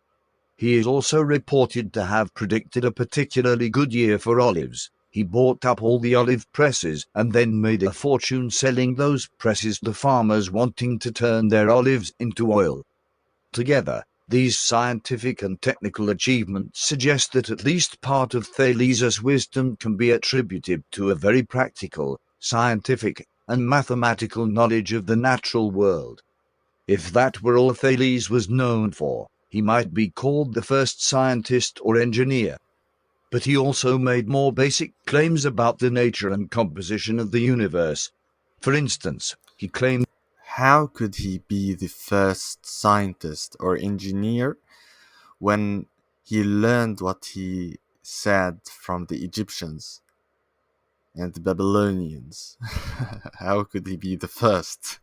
He is also reported to have predicted a particularly good year for olives. He bought up all the olive presses and then made a fortune selling those presses to farmers wanting to turn their olives into oil. Together, these scientific and technical achievements suggest that at least part of Thales' wisdom can be attributed to a very practical, scientific, and mathematical knowledge of the natural world. If that were all Thales was known for, he might be called the first scientist or engineer. But he also made more basic claims about the nature and composition of the universe. For instance, he claimed How could he be the first scientist or engineer when he learned what he said from the Egyptians and the Babylonians? How could he be the first?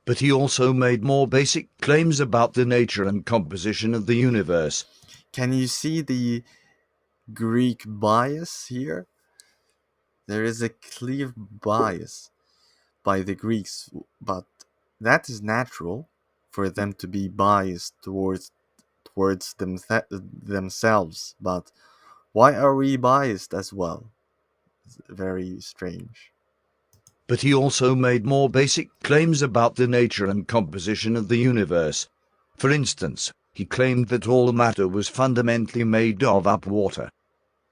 But he also made more basic claims about the nature and composition of the universe. Can you see the Greek bias here? There is a clear bias by the Greeks, but that is natural for them to be biased towards themselves. But why are we biased as well? It's very strange. But he also made more basic claims about the nature and composition of the universe. For instance, he claimed that all matter was fundamentally made of up water.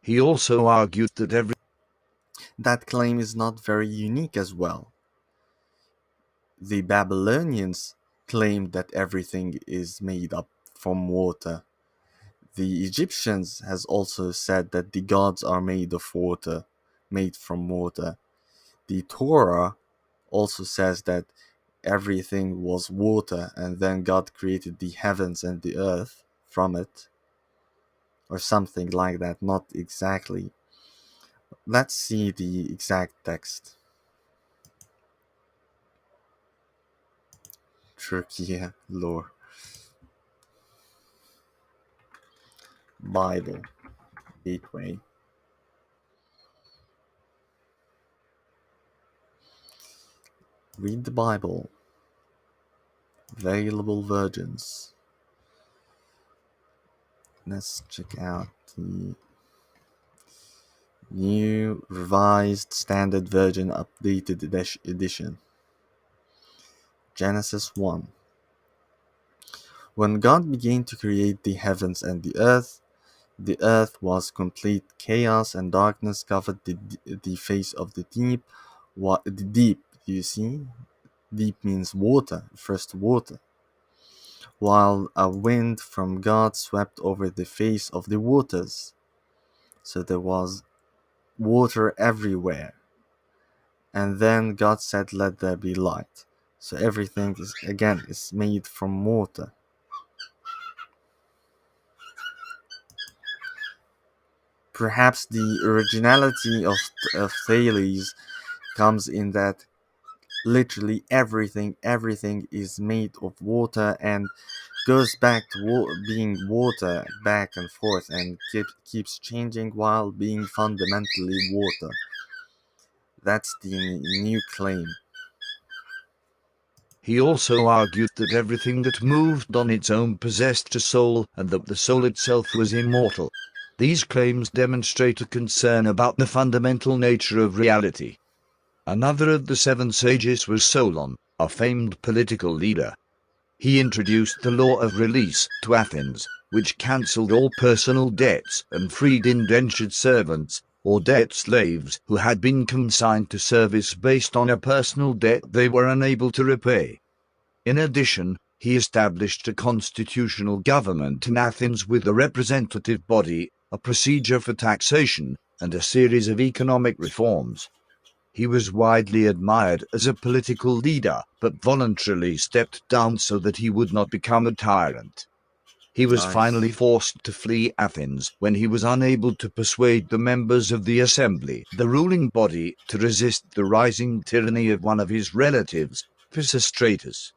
He also argued that That claim is not very unique as well. The Babylonians claimed that everything is made up from water. The Egyptians has also said that the gods are made of water, made from water. The Torah also says that everything was water and then God created the heavens and the earth from it, or something like that, not exactly. Let's see the exact text. Turkey lore. Bible. Gateway. Read the Bible. Available versions. Let's check out the New Revised Standard Version Updated Edition. Genesis 1. When God began to create the heavens and the earth was complete chaos and darkness covered the face of the deep. The deep, you see? Deep means water, first water. While a wind from God swept over the face of the waters. So there was water everywhere. And then God said, "Let there be light." So everything is made from water. Perhaps the originality of Thales comes in that literally everything is made of water and goes back to being water back and forth and keeps changing while being fundamentally water. That's the new claim. He also argued that everything that moved on its own possessed a soul and that the soul itself was immortal. These claims demonstrate a concern about the fundamental nature of reality. Another of the seven sages was Solon, a famed political leader. He introduced the law of release to Athens, which cancelled all personal debts and freed indentured servants, or debt slaves, who had been consigned to service based on a personal debt they were unable to repay. In addition, he established a constitutional government in Athens with a representative body, a procedure for taxation, and a series of economic reforms. He was widely admired as a political leader, but voluntarily stepped down so that he would not become a tyrant. He was finally Nice. forced to flee Athens when he was unable to persuade the members of the assembly, the ruling body, to resist the rising tyranny of one of his relatives, Pisistratus.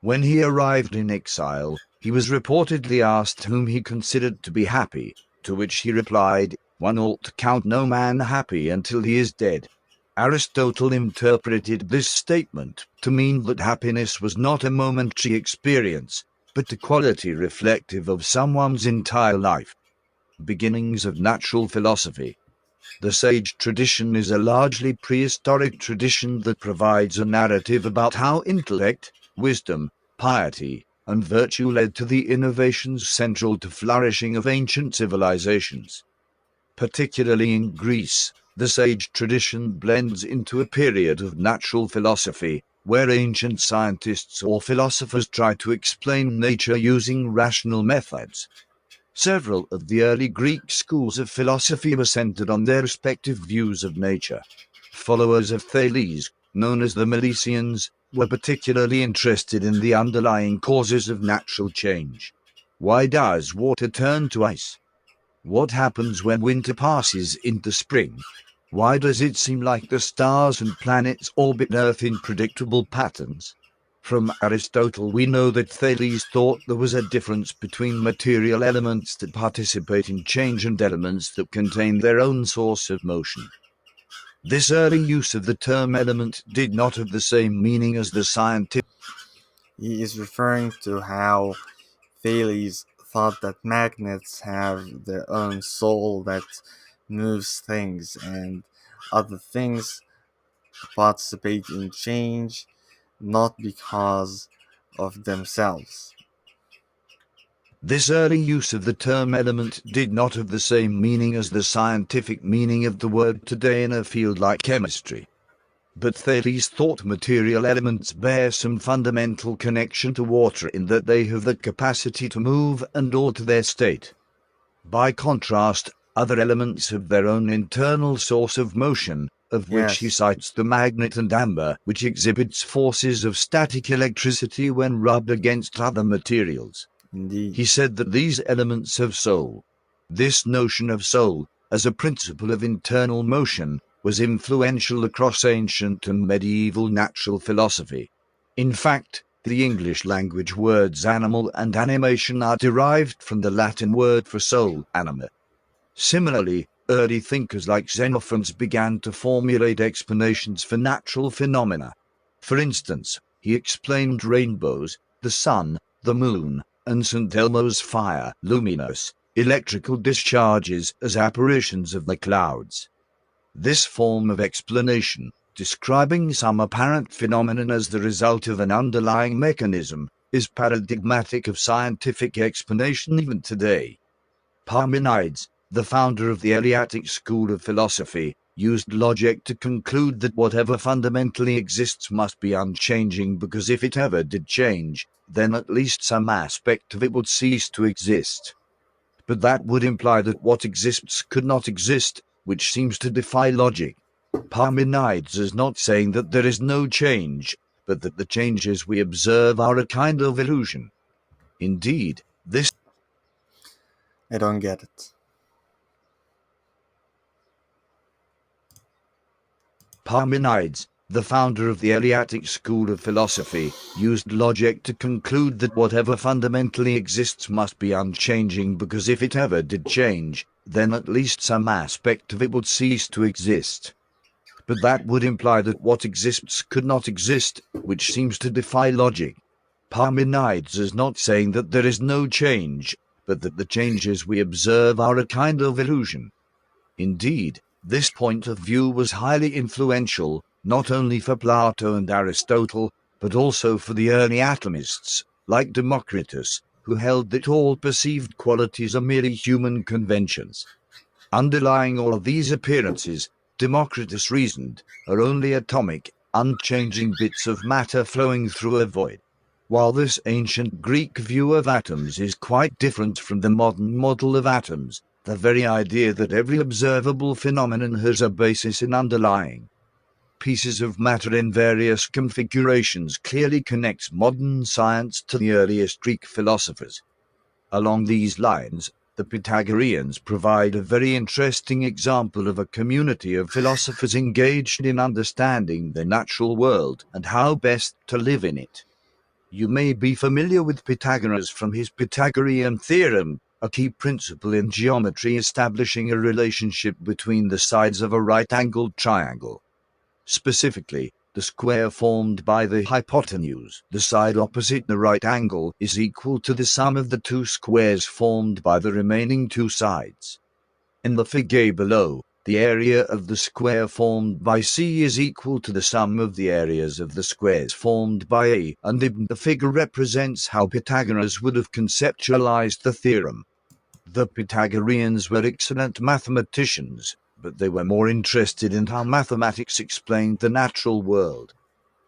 When he arrived in exile, he was reportedly asked whom he considered to be happy, to which he replied, "One ought to count no man happy until he is dead." Aristotle interpreted this statement to mean that happiness was not a momentary experience, but a quality reflective of someone's entire life. Beginnings of natural philosophy. The sage tradition is a largely prehistoric tradition that provides a narrative about how intellect, wisdom, piety, and virtue led to the innovations central to flourishing of ancient civilizations. Particularly in Greece, the sage tradition blends into a period of natural philosophy, where ancient scientists or philosophers try to explain nature using rational methods. Several of the early Greek schools of philosophy were centered on their respective views of nature. Followers of Thales, known as the Milesians, were particularly interested in the underlying causes of natural change. Why does water turn to ice? What happens when winter passes into spring? Why does it seem like the stars and planets orbit Earth in predictable patterns? From Aristotle we know that Thales thought there was a difference between material elements that participate in change and elements that contain their own source of motion. This early use of the term element did not have the same meaning as the scientific. He is referring to how Thales thought that magnets have their own soul that moves things, and other things participate in change not because of themselves. This early use of the term element did not have the same meaning as the scientific meaning of the word today in a field like chemistry. But Thales thought material elements bear some fundamental connection to water in that they have the capacity to move and alter their state. By contrast, other elements have their own internal source of motion, of which he Yes, cites the magnet and amber, which exhibits forces of static electricity when rubbed against other materials. indeed. He said that these elements have soul. This notion of soul, as a principle of internal motion, was influential across ancient and medieval natural philosophy. In fact, the English language words animal and animation are derived from the Latin word for soul, anima. Similarly, early thinkers like Xenophon began to formulate explanations for natural phenomena. For instance, he explained rainbows, the sun, the moon, and St. Elmo's fire, luminous, electrical discharges as apparitions of the clouds. This form of explanation, describing some apparent phenomenon as the result of an underlying mechanism, is paradigmatic of scientific explanation even today. Parmenides, the founder of the Eleatic school of philosophy, used logic to conclude that whatever fundamentally exists must be unchanging because if it ever did change, then at least some aspect of it would cease to exist. But that would imply that what exists could not exist, which seems to defy logic. Parmenides is not saying that there is no change, but that the changes we observe are a kind of illusion. Indeed, this I don't get it. Parmenides, the founder of the Eleatic school of philosophy, used logic to conclude that whatever fundamentally exists must be unchanging because if it ever did change, then at least some aspect of it would cease to exist. but that would imply that what exists could not exist, which seems to defy logic. Parmenides is not saying that there is no change, but that the changes we observe are a kind of illusion. Indeed, this point of view was highly influential, not only for Plato and Aristotle, but also for the early atomists, like Democritus, who held that all perceived qualities are merely human conventions. Underlying all of these appearances, Democritus reasoned, are only atomic, unchanging bits of matter flowing through a void. While this ancient Greek view of atoms is quite different from the modern model of atoms, the very idea that every observable phenomenon has a basis in underlying pieces of matter in various configurations clearly connects modern science to the earliest Greek philosophers. Along these lines, the Pythagoreans provide a very interesting example of a community of philosophers engaged in understanding the natural world and how best to live in it. You may be familiar with Pythagoras from his Pythagorean theorem, a key principle in geometry establishing a relationship between the sides of a right-angled triangle. Specifically, the square formed by the hypotenuse, the side opposite the right angle, is equal to the sum of the two squares formed by the remaining two sides. In the figure below, the area of the square formed by C is equal to the sum of the areas of the squares formed by A, and the figure represents how Pythagoras would have conceptualized the theorem. The Pythagoreans were excellent mathematicians, but they were more interested in how mathematics explained the natural world.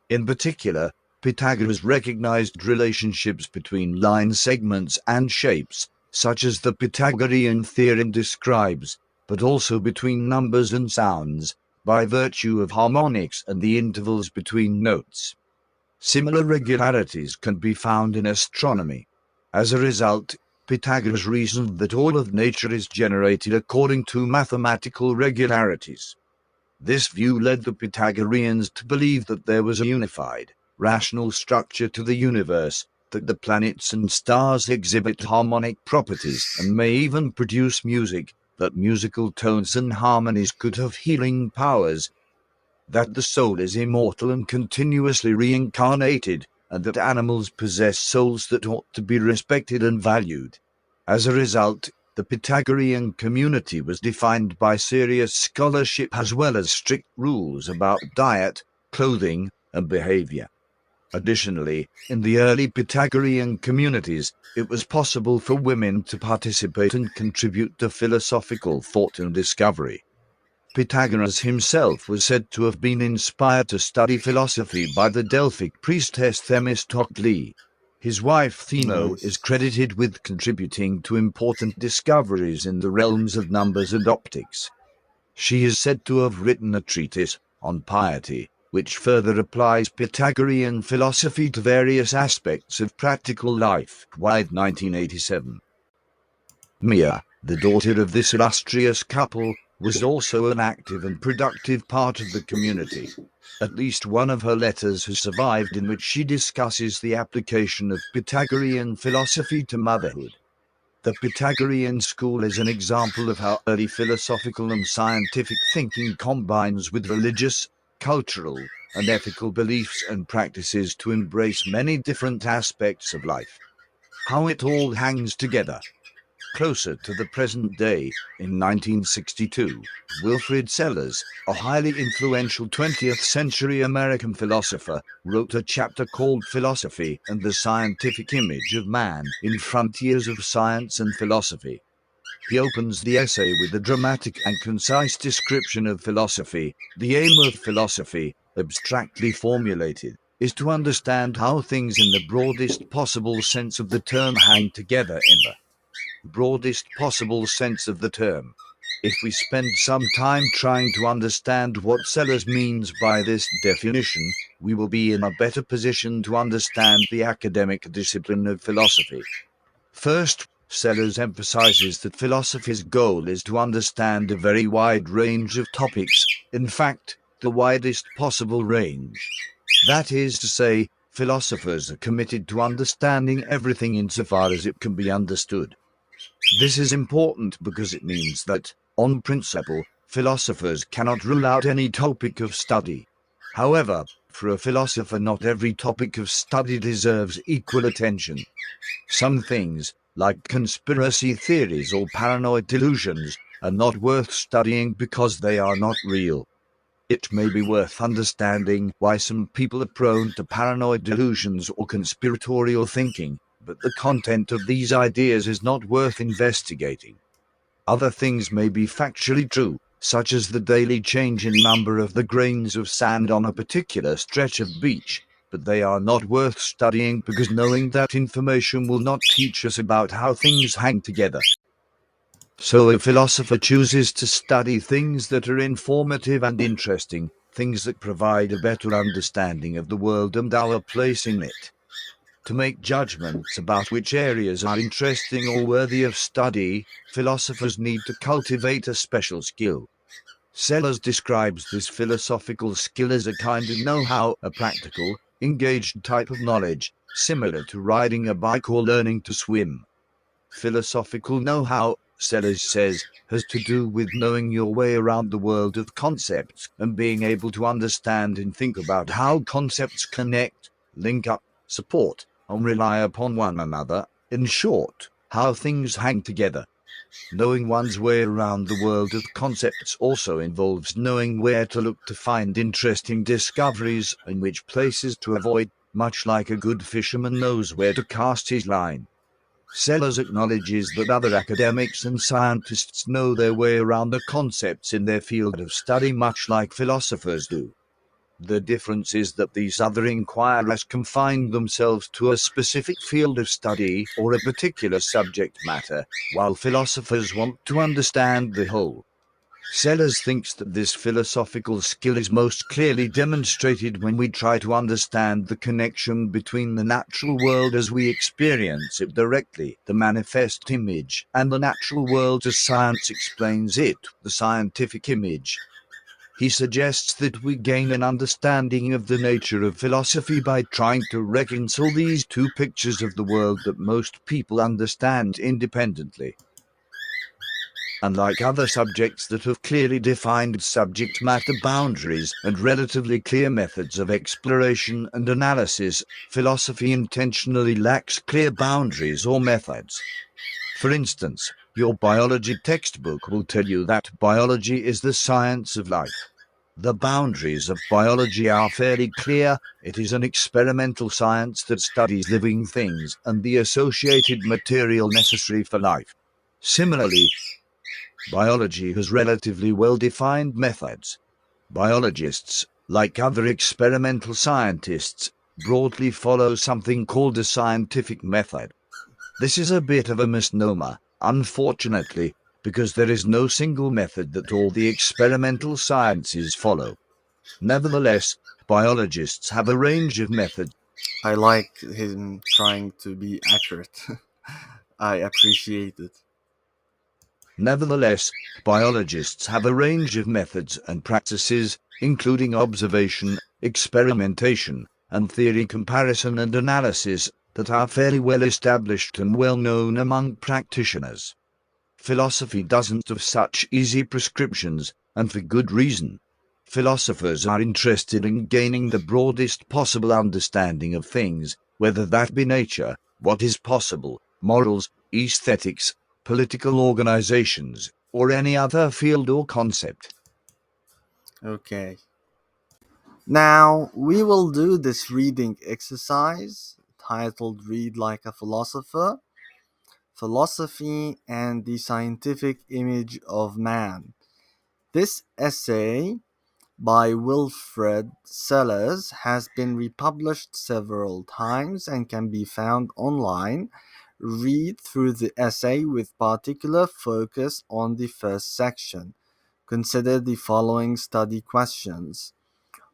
In particular, Pythagoras recognized relationships between line segments and shapes, such as the Pythagorean theorem describes, but also between numbers and sounds, by virtue of harmonics and the intervals between notes. Similar regularities can be found in astronomy. As a result, Pythagoras reasoned that all of nature is generated according to mathematical regularities. This view led the Pythagoreans to believe that there was a unified, rational structure to the universe, that the planets and stars exhibit harmonic properties and may even produce music, that musical tones and harmonies could have healing powers, that the soul is immortal and continuously reincarnated, and that animals possess souls that ought to be respected and valued. As a result, the Pythagorean community was defined by serious scholarship as well as strict rules about diet, clothing, and behavior. Additionally, in the early Pythagorean communities, it was possible for women to participate and contribute to philosophical thought and discovery. Pythagoras himself was said to have been inspired to study philosophy by the Delphic priestess Themistocles. His wife Theno Nice. is credited with contributing to important discoveries in the realms of numbers and optics. She is said to have written a treatise on piety, which further applies Pythagorean philosophy to various aspects of practical life. Wide 1987. Mia, the daughter of this illustrious couple, was also an active and productive part of the community. At least one of her letters has survived in which she discusses the application of Pythagorean philosophy to motherhood. The Pythagorean school is an example of how early philosophical and scientific thinking combines with religious, cultural, and ethical beliefs and practices to embrace many different aspects of life. How it all hangs together. Closer to the present day, in 1962, Wilfrid Sellars, a highly influential 20th century American philosopher, wrote a chapter called Philosophy and the Scientific Image of Man in Frontiers of Science and Philosophy. He opens the essay with a dramatic and concise description of philosophy. The aim of philosophy, abstractly formulated, is to understand how things in the broadest possible sense of the term hang together in the broadest possible sense of the term. If we spend some time trying to understand what Sellars means by this definition, we will be in a better position to understand the academic discipline of philosophy. First, Sellars emphasizes that philosophy's goal is to understand a very wide range of topics, in fact, the widest possible range. That is to say, philosophers are committed to understanding everything insofar as it can be understood. This is important because it means that, on principle, Philosophers cannot rule out any topic of study. However, for a philosopher, not every topic of study deserves equal attention. Some things, like conspiracy theories or paranoid delusions, are not worth studying because they are not real. It may be worth understanding why some people are prone to paranoid delusions or conspiratorial thinking, but the content of these ideas is not worth investigating. Other things may be factually true, such as the daily change in number of the grains of sand on a particular stretch of beach, but they are not worth studying because knowing that information will not teach us about how things hang together. So a philosopher chooses to study things that are informative and interesting, things that provide a better understanding of the world and our place in it. To make judgments about which areas are interesting or worthy of study, philosophers need to cultivate a special skill. Sellers describes this philosophical skill as a kind of know-how, a practical, engaged type of knowledge, similar to riding a bike or learning to swim. Philosophical know-how, Sellers says, has to do with knowing your way around the world of concepts and being able to understand and think about how concepts connect, link up, support, and rely upon one another. In short, how things hang together. Knowing one's way around the world of concepts also involves knowing where to look to find interesting discoveries and which places to avoid, much like a good fisherman knows where to cast his line. Sellers acknowledges that other academics and scientists know their way around the concepts in their field of study much like philosophers do. The difference is that these other inquirers confine themselves to a specific field of study or a particular subject matter, while philosophers want to understand the whole. Sellers thinks that this philosophical skill is most clearly demonstrated when we try to understand the connection between the natural world as we experience it directly, the manifest image, and the natural world as science explains it, the scientific image. He suggests that we gain an understanding of the nature of philosophy by trying to reconcile these two pictures of the world that most people understand independently. Unlike other subjects that have clearly defined subject matter boundaries and relatively clear methods of exploration and analysis, philosophy intentionally lacks clear boundaries or methods. For instance, your biology textbook will tell you that biology is the science of life. The boundaries of biology are fairly clear. It is an experimental science that studies living things and the associated material necessary for life. Similarly, biology has relatively well-defined methods. Biologists, like other experimental scientists, broadly follow something called a scientific method. This is a bit of a misnomer, unfortunately, because there is no single method that all the experimental sciences follow. Nevertheless, biologists have a range of methods. I like him trying to be accurate. I appreciate it. Nevertheless, biologists have a range of methods and practices, including observation, experimentation, and theory comparison and analysis, that are fairly well established and well known among practitioners. Philosophy doesn't have such easy prescriptions, and for good reason. Philosophers are interested in gaining the broadest possible understanding of things, whether that be nature, what is possible, morals, aesthetics, political organizations, or any other field or concept. Okay. Now we will do this reading exercise titled Read Like a Philosopher: Philosophy and the Scientific Image of Man. This essay by Wilfred Sellers has been republished several times and can be found online. Read through the essay with particular focus on the first section. Consider the following study questions.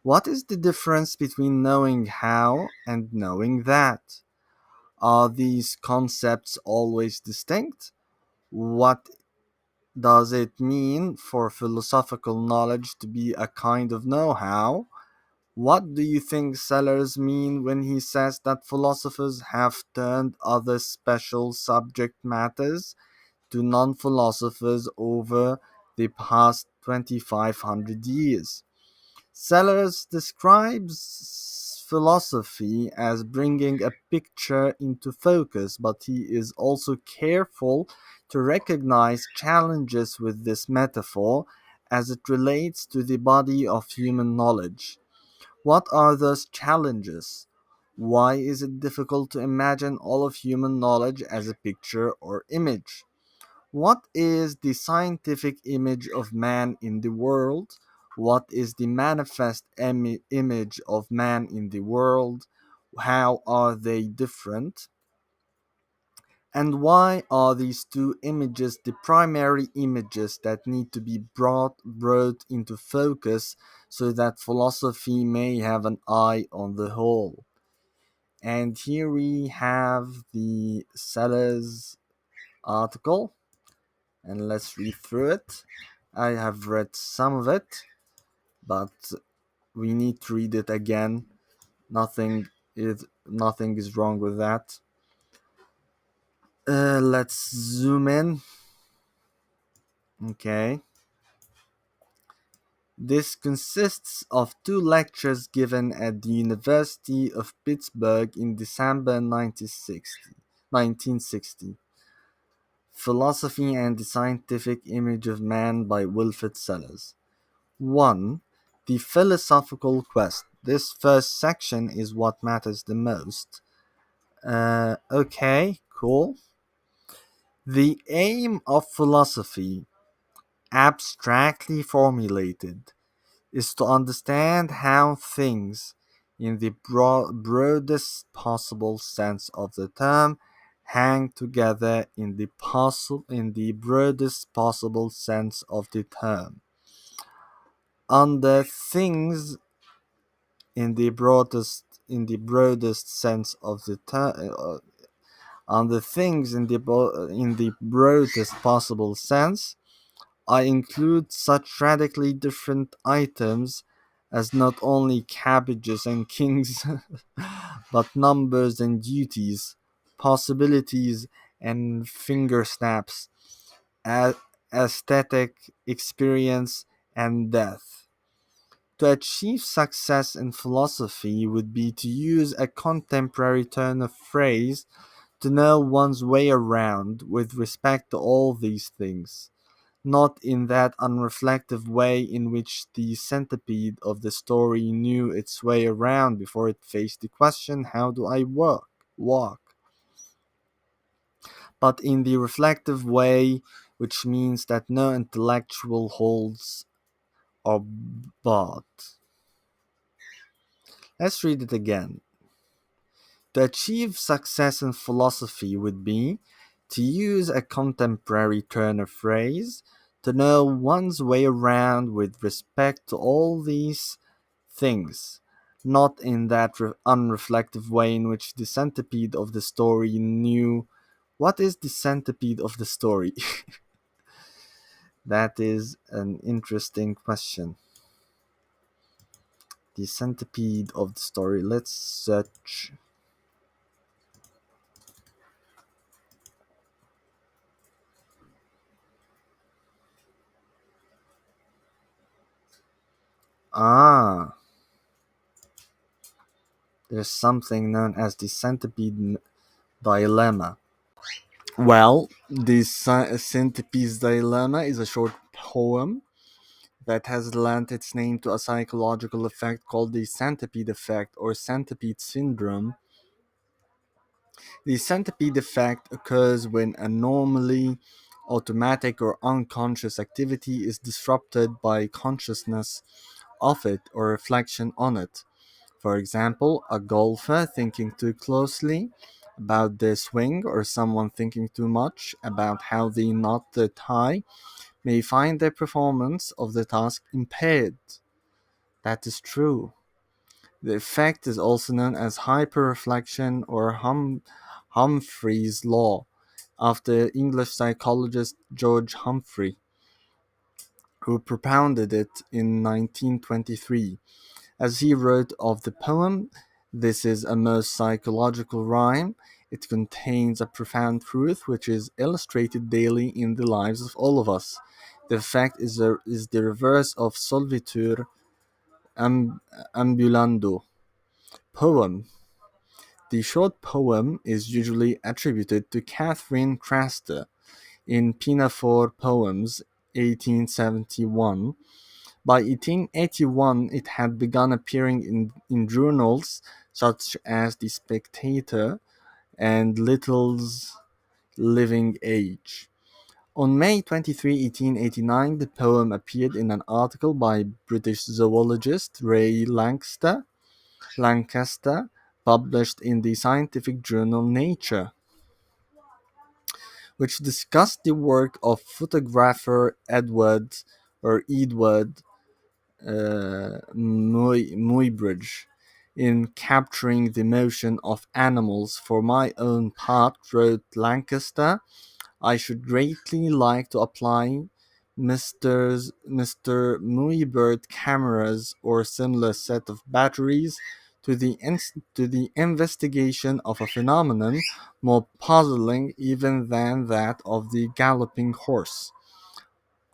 What is the difference between knowing how and knowing that? Are these concepts always distinct? What does it mean for philosophical knowledge to be a kind of know how? What do you think Sellers mean when he says that philosophers have turned other special subject matters to non philosophers over the past 2,500 years. Sellers describes philosophy as bringing a picture into focus, but he is also careful to recognize challenges with this metaphor as it relates to the body of human knowledge. What are those challenges? Why is it difficult to imagine all of human knowledge as a picture or image? What is the scientific image of man in the world? What is the manifest image of man in the world? How are they different? And why are these two images the primary images that need to be brought into focus so that philosophy may have an eye on the whole? And here we have the Sellers article, and let's read through it. I have read some of it, but we need to read it again. Nothing is wrong with that. Let's zoom in. Okay. This consists of two lectures given at the University of Pittsburgh in December 1960. Philosophy and the Scientific Image of Man by Wilfrid Sellers. 1. The Philosophical Quest. This first section is what matters the most. Okay, cool. The aim of philosophy, abstractly formulated, is to understand how things, in the broadest possible sense of the term, hang together in the broadest possible sense of the term. Under things in the broadest sense of the term, under things in the broadest possible sense, I include such radically different items as not only cabbages and kings, but numbers and duties, possibilities and finger snaps, aesthetic experience and death. To achieve success in philosophy would be to use a contemporary turn of phrase to know one's way around with respect to all these things, not in that unreflective way in which the centipede of the story knew its way around before it faced the question, how do I walk? But in the reflective way which means that no intellectual holds are bought. Let's read it again. To achieve success in philosophy would be to use a contemporary turn of phrase to know one's way around with respect to all these things, not in that unreflective way in which the centipede of the story knew. What is the centipede of the story? That is an interesting question. The centipede of the story. Let's search. Ah, there's something known as the centipede dilemma. Well, the centipede's dilemma is a short poem that has lent its name to a psychological effect called the centipede effect or centipede syndrome. The centipede effect occurs when a normally automatic or unconscious activity is disrupted by consciousness of it or reflection on it. For example, a golfer thinking too closely about their swing or someone thinking too much about how they knot their tie may find their performance of the task impaired. That is true. The effect is also known as hyperreflection or Humphrey's law, after English psychologist George Humphrey, who propounded it in 1923. As he wrote of the poem, this is a most psychological rhyme. It contains a profound truth which is illustrated daily in the lives of all of us. The effect is the reverse of solvitur ambulando poem. The short poem is usually attributed to Catherine Craster in Pinafore Poems, 1871. By 1881, it had begun appearing in journals such as The Spectator and Little's Living Age. On May 23, 1889, the poem appeared in an article by British zoologist Ray Lancaster, published in the scientific journal Nature, which discussed the work of photographer Edward Muybridge in capturing the motion of animals. For my own part, wrote Lancaster, I should greatly like to apply Mr. Muybird cameras or similar set of batteries to the investigation of a phenomenon more puzzling even than that of the galloping horse.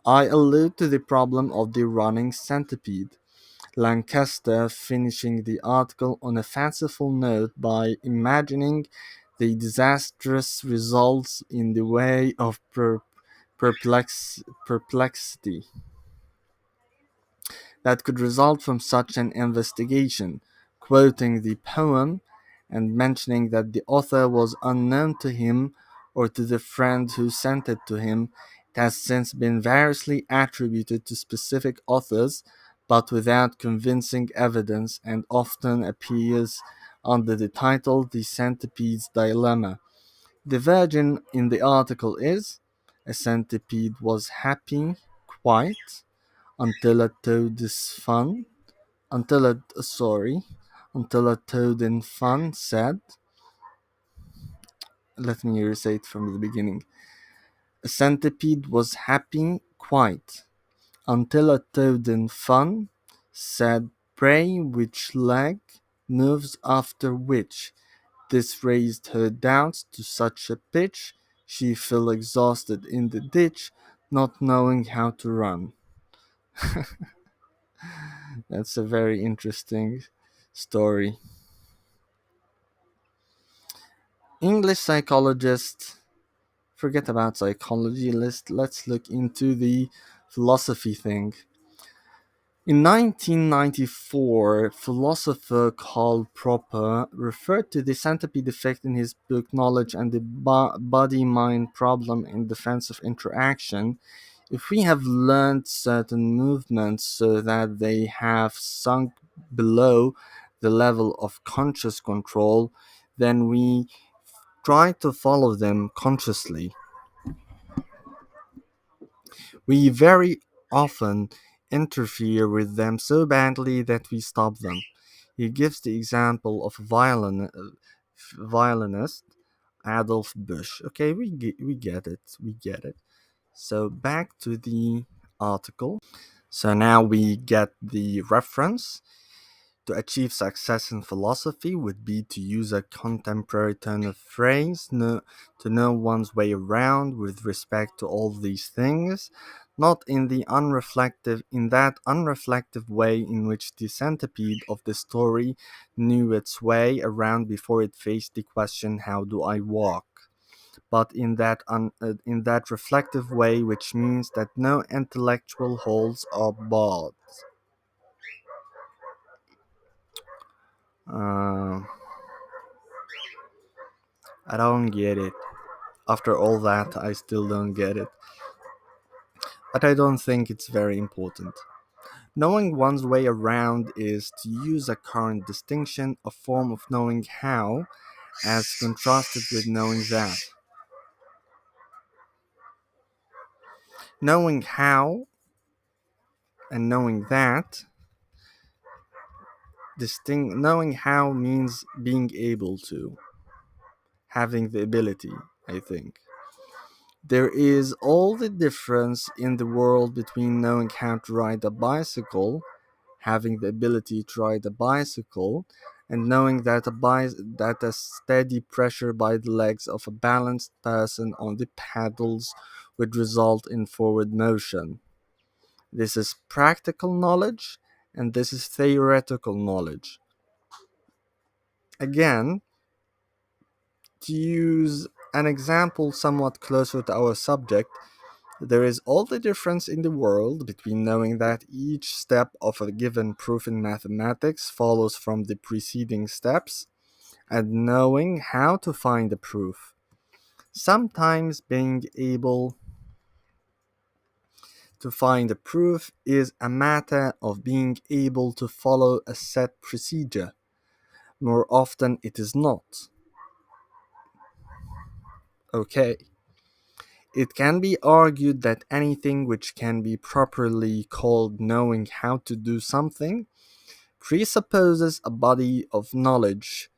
I allude to the problem of the running centipede. Lancaster finishing the article on a fanciful note by imagining the disastrous results in the way of perplexity that could result from such an investigation, quoting the poem and mentioning that the author was unknown to him or to the friend who sent it to him. It has since been variously attributed to specific authors, but without convincing evidence, and often appears under the title The Centipede's Dilemma. The version in the article is: a centipede was happy, quite, until a toad is fun, until a toad in fun said, let me recite from the beginning. A centipede was happy, quite, until a toad in fun said, pray which leg moves after which. This raised her doubts to such a pitch, she fell exhausted in the ditch, not knowing how to run. That's a very interesting story. English psychologist, forget about psychology, let's look into the philosophy thing. In 1994, philosopher Karl Popper referred to the centipede effect in his book Knowledge and the Body-Mind Problem in Defense of Interaction. If we have learned certain movements so that they have sunk below the level of conscious control, then we try to follow them consciously. We very often interfere with them so badly that we stop them. He gives the example of a violinist, Adolf Busch. Okay, we get it. We get it. So back to the article. So now we get the reference. To achieve success in philosophy would be to use a contemporary turn of phrase, to know one's way around with respect to all these things, not in that unreflective way in which the centipede of the story knew its way around before it faced the question, how do I walk? But in that reflective way which means that no intellectual holes are barred. Uh, I don't get it. After all that, I still don't get it. But I don't think it's very important. Knowing one's way around is, to use a current distinction, a form of knowing how, as contrasted with knowing that. Knowing how and knowing that, knowing how means being able to, having the ability, I think. There is all the difference in the world between knowing how to ride a bicycle, having the ability to ride a bicycle, and knowing that that a steady pressure by the legs of a balanced person on the pedals would result in forward motion. This is practical knowledge, and this is theoretical knowledge. Again, to use an example somewhat closer to our subject, there is all the difference in the world between knowing that each step of a given proof in mathematics follows from the preceding steps and knowing how to find the proof. Sometimes being able to find a proof is a matter of being able to follow a set procedure. More often, it is not. Okay. It can be argued that anything which can be properly called knowing how to do something presupposes a body of knowledge,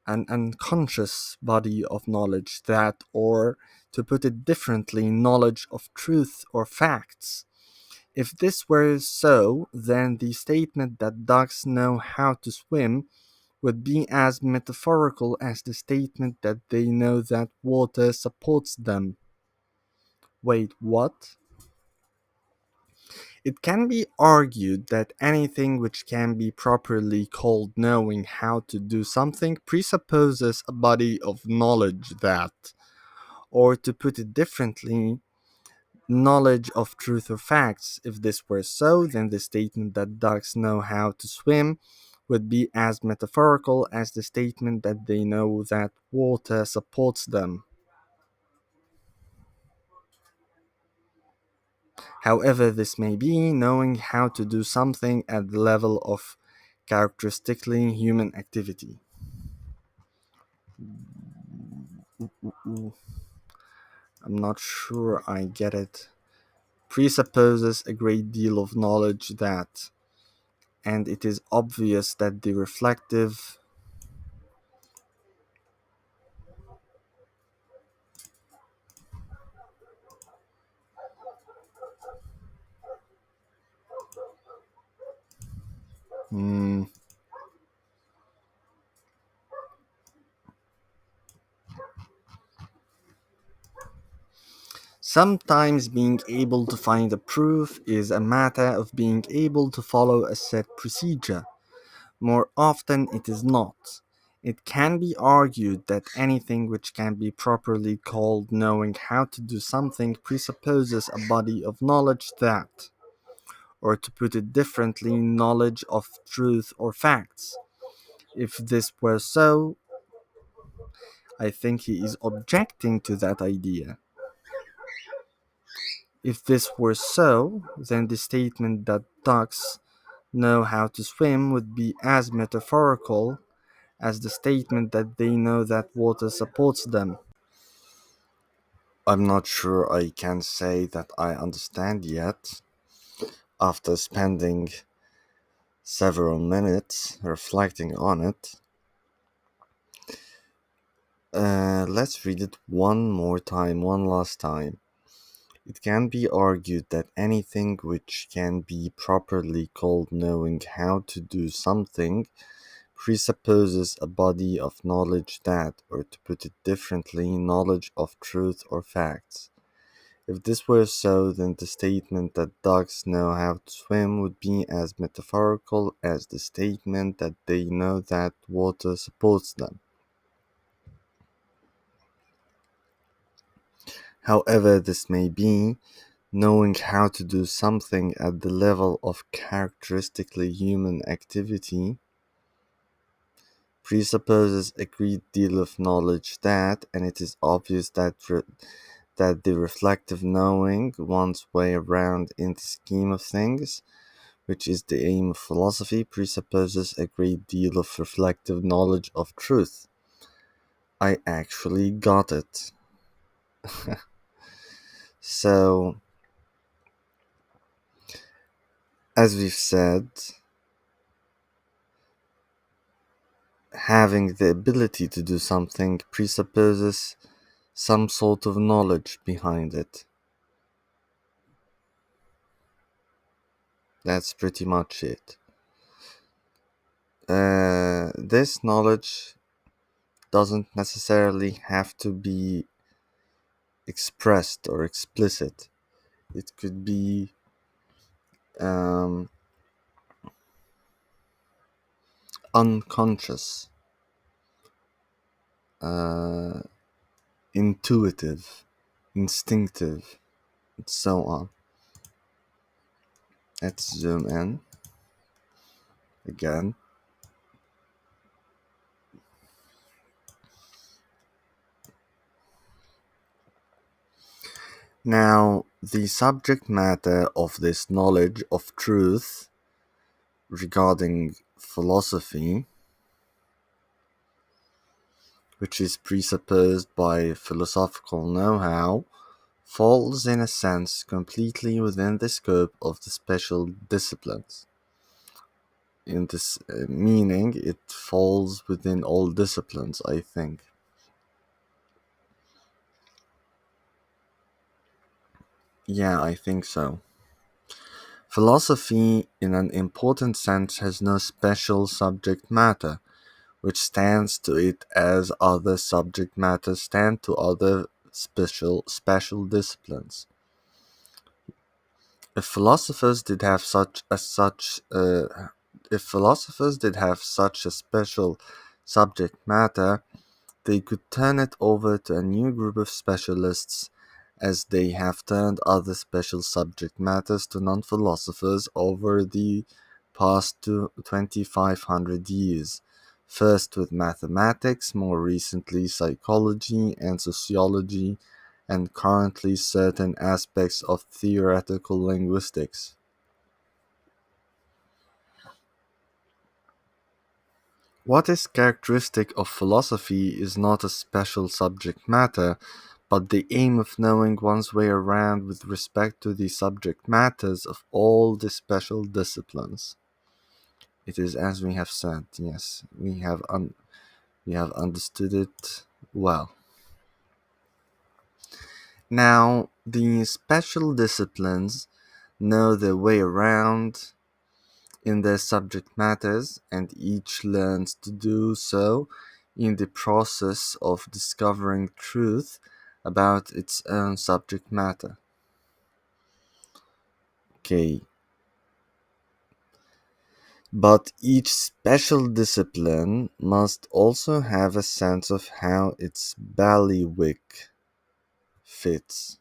an unconscious body of knowledge that, or to put it differently, knowledge of truth or facts. If this were so, then the statement that ducks know how to swim would be as metaphorical as the statement that they know that water supports them. Wait, what? It can be argued that anything which can be properly called knowing how to do something presupposes a body of knowledge that, or to put it differently, knowledge of truth or facts. If this were so, then the statement that ducks know how to swim would be as metaphorical as the statement that they know that water supports them. However this may be, knowing how to do something at the level of characteristically human activity. I'm not sure I get it. Presupposes a great deal of knowledge that, and it is obvious that the reflective hmm, sometimes being able to find a proof is a matter of being able to follow a set procedure. More often, it is not. It can be argued that anything which can be properly called knowing how to do something presupposes a body of knowledge that, or to put it differently, knowledge of truth or facts. If this were so, I think he is objecting to that idea. If this were so, then the statement that ducks know how to swim would be as metaphorical as the statement that they know that water supports them. I'm not sure I can say that I understand yet, after spending several minutes reflecting on it. Let's read it one last time. It can be argued that anything which can be properly called knowing how to do something presupposes a body of knowledge that, or to put it differently, knowledge of truth or facts. If this were so, then the statement that ducks know how to swim would be as metaphorical as the statement that they know that water supports them. However this may be, knowing how to do something at the level of characteristically human activity presupposes a great deal of knowledge that, and it is obvious that the reflective knowing one's way around in the scheme of things, which is the aim of philosophy, presupposes a great deal of reflective knowledge of truth. I actually got it. So, as we've said, having the ability to do something presupposes some sort of knowledge behind it. That's pretty much it. This knowledge doesn't necessarily have to be expressed or explicit. It could be um, unconscious, uh, intuitive, instinctive, and so on. Let's zoom in again. Now, the subject matter of this knowledge of truth regarding philosophy, which is presupposed by philosophical know-how, falls in a sense completely within the scope of the special disciplines. In this meaning, it falls within all disciplines, I think. Yeah, I think so. Philosophy, in an important sense, has no special subject matter, which stands to it as other subject matters stand to other special disciplines. If philosophers did have if philosophers did have such a special subject matter, they could turn it over to a new group of specialists, as they have turned other special subject matters to non-philosophers over the past 2,500 years, first with mathematics, more recently psychology and sociology, and currently certain aspects of theoretical linguistics. What is characteristic of philosophy is not a special subject matter, but the aim of knowing one's way around with respect to the subject matters of all the special disciplines. It is as we have said, yes, we have understood it well. Now, the special disciplines know their way around in their subject matters, and each learns to do so in the process of discovering truth about its own subject matter. Okay, but each special discipline must also have a sense of how its bailiwick fits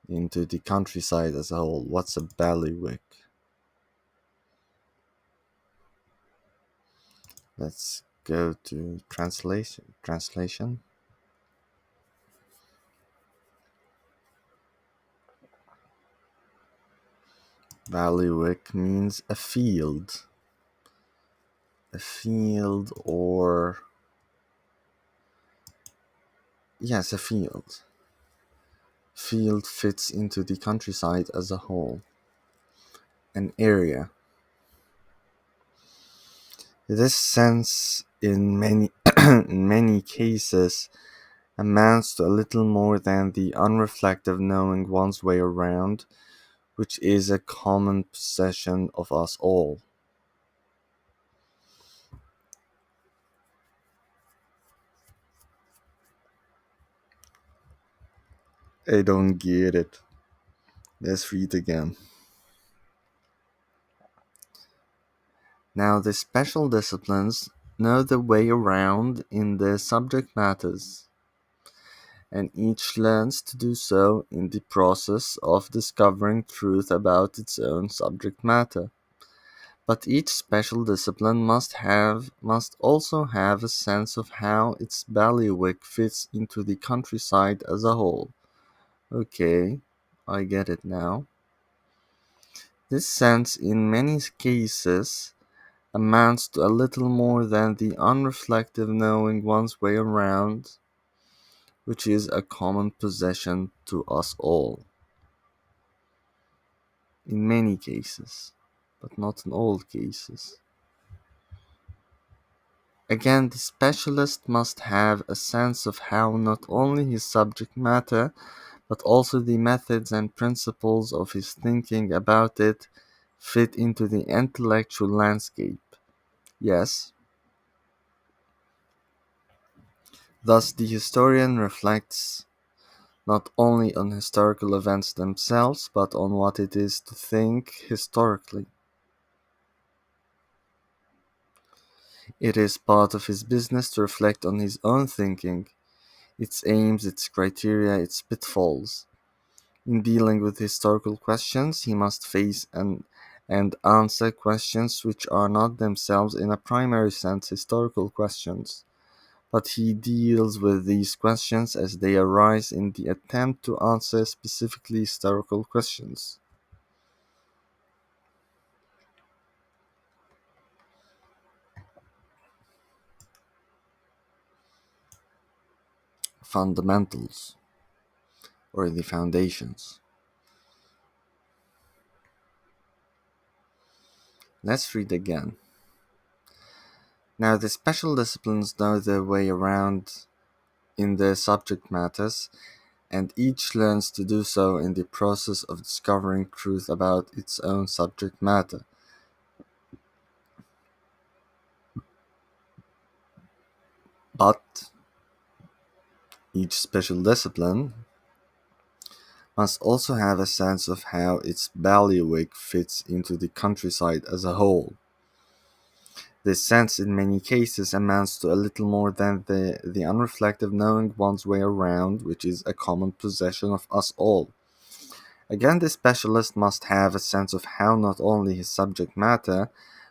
into the countryside as a whole. What's a bailiwick? Let's go to translation. Translation. Bailiwick means a field. A field, or yes, a field. Field fits into the countryside as a whole. An area. This sense in many in many cases amounts to a little more than the unreflective knowing one's way around, which is a common possession of us all. I don't get it. Let's read again. Now, the special disciplines know the way around in their subject matters, and each learns to do so in the process of discovering truth about its own subject matter. But each special discipline must also have a sense of how its bailiwick fits into the countryside as a whole. Okay, I get it now. This sense in many cases amounts to a little more than the unreflective knowing one's way around, which is a common possession to us all. In many cases, but not in all cases. Again, the specialist must have a sense of how not only his subject matter, but also the methods and principles of his thinking about it fit into the intellectual landscape. Yes, thus the historian reflects not only on historical events themselves, but on what it is to think historically. It is part of his business to reflect on his own thinking, its aims, its criteria, its pitfalls. In dealing with historical questions, he must face and answer questions which are not themselves in a primary sense historical questions, but he deals with these questions as they arise in the attempt to answer specifically historical questions. Fundamentals, or the foundations. Let's read again. Now, the special disciplines know their way around in their subject matters, and each learns to do so in the process of discovering truth about its own subject matter. But each special discipline must also have a sense of how its bailiwick fits into the countryside as a whole. This sense in many cases amounts to a little more than the unreflective knowing one's way around, which is a common possession of us all. Again, the specialist must have a sense of how not only his subject matter,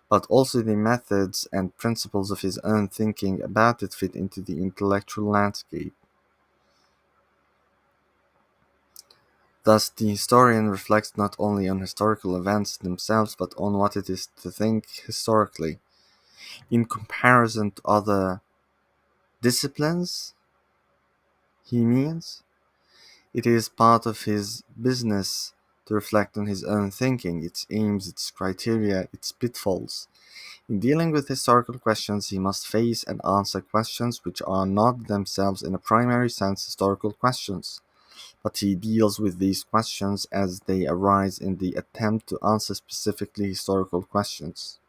but also the methods and principles of his own thinking about it fit into the intellectual landscape. Thus, the historian reflects not only on historical events themselves, but on what it is to think historically. In comparison to other disciplines, he means, it is part of his business to reflect on his own thinking, its aims, its criteria, its pitfalls. In dealing with historical questions, he must face and answer questions which are not themselves in a primary sense historical questions, but he deals with these questions as they arise in the attempt to answer specifically historical questions.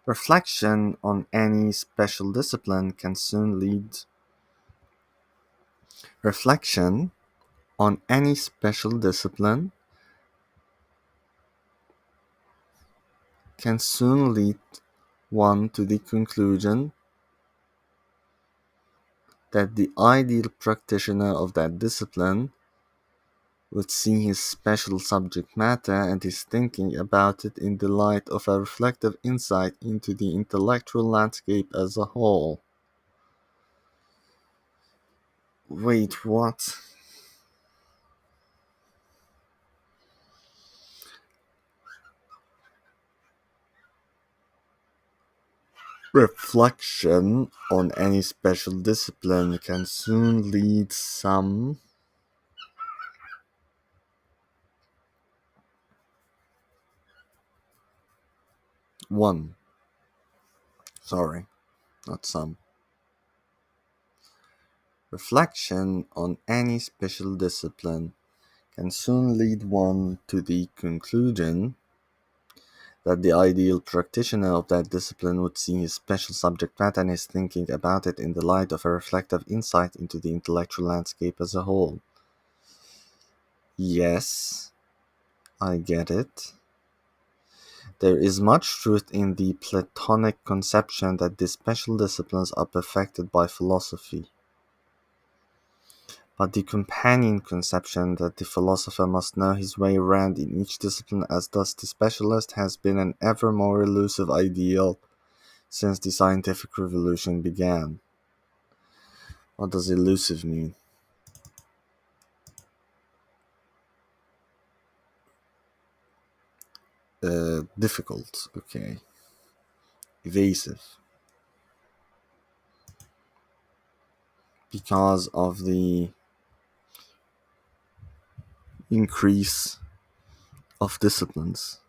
Reflection on any special discipline can soon lead Reflection on any special discipline can soon lead one to the conclusion that the ideal practitioner of that discipline would see his special subject matter and his thinking about it in the light of a reflective insight into the intellectual landscape as a whole. Wait, what? Reflection on any special discipline can soon lead some one. Sorry, not some. Reflection on any special discipline can soon lead one to the conclusion that the ideal practitioner of that discipline would see his special subject matter and his thinking about it in the light of a reflective insight into the intellectual landscape as a whole. Yes, I get it. There is much truth in the Platonic conception that the special disciplines are perfected by philosophy. But the companion conception that the philosopher must know his way around in each discipline as does the specialist has been an ever more elusive ideal since the scientific revolution began. What does elusive mean? Difficult, okay. Evasive. Because of the increase of disciplines,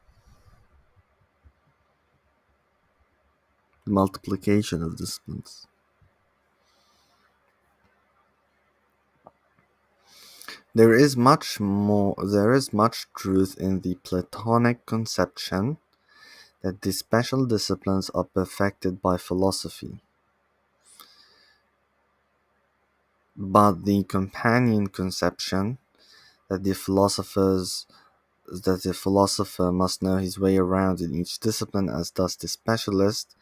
the multiplication of disciplines. There is much truth in the Platonic conception that the special disciplines are perfected by philosophy. But the companion conception that the philosopher must know his way around in each discipline as does the specialist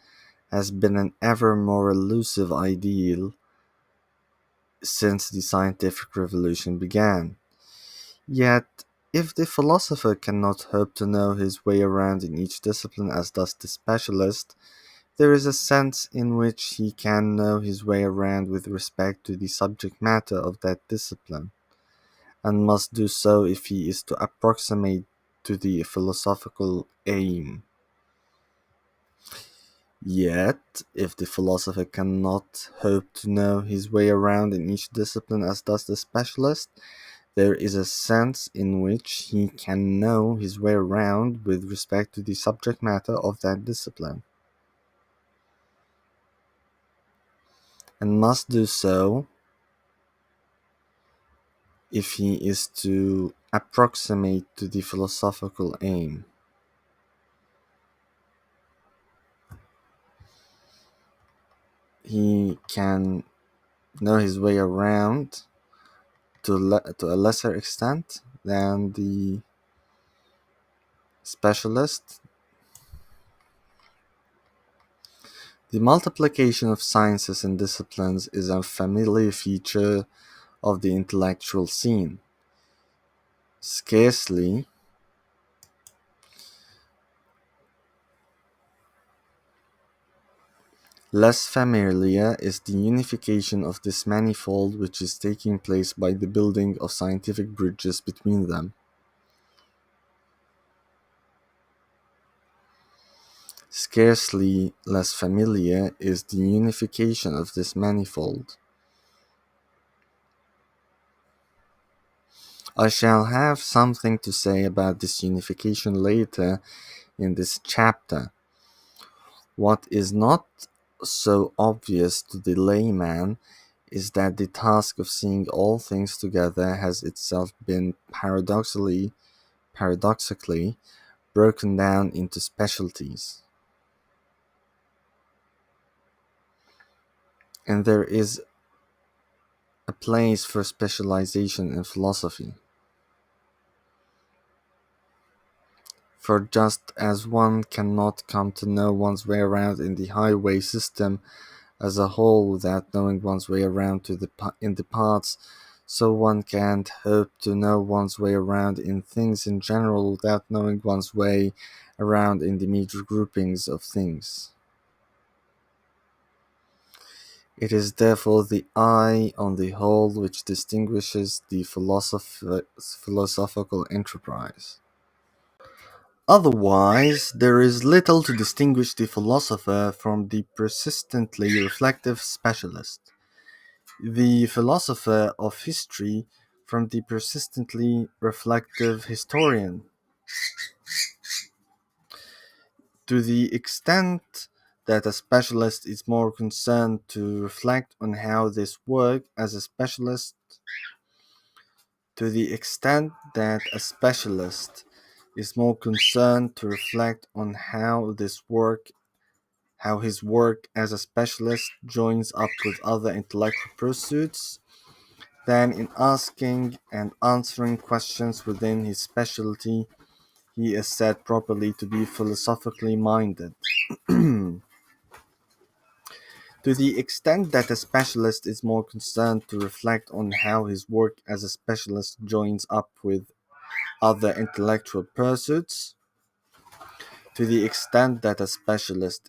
has been an ever more elusive ideal since the scientific revolution began. Yet, if the philosopher cannot hope to know his way around in each discipline as does the specialist, there is a sense in which he can know his way around with respect to the subject matter of that discipline, and must do so if he is to approximate to the philosophical aim. Yet, if the philosopher cannot hope to know his way around in each discipline as does the specialist, there is a sense in which he can know his way around with respect to the subject matter of that discipline, and must do so if he is to approximate to the philosophical aim. He can know his way around to a lesser extent than the specialist. The multiplication of sciences and disciplines is a familiar feature of the intellectual scene. Scarcely less familiar is the unification of this manifold which is taking place by the building of scientific bridges between them. Scarcely less familiar is the unification of this manifold. I shall have something to say about this unification later in this chapter. What is not so obvious to the layman is that the task of seeing all things together has itself been paradoxically broken down into specialties. And there is a place for specialization in philosophy. For just as one cannot come to know one's way around in the highway system as a whole without knowing one's way around in the parts, so one can't hope to know one's way around in things in general without knowing one's way around in the major groupings of things. It is therefore the eye on the whole which distinguishes the philosophical enterprise. Otherwise, there is little to distinguish the philosopher from the persistently reflective specialist, the philosopher of history from the persistently reflective historian. To the extent that a specialist is more concerned to reflect on how this work as a specialist, to the extent that a specialist is more concerned to reflect on how his work as a specialist joins up with other intellectual pursuits, than in asking and answering questions within his specialty, he is said properly to be philosophically minded. To the extent that a specialist is more concerned to reflect on how his work as a specialist joins up with other intellectual pursuits, to the extent that a specialist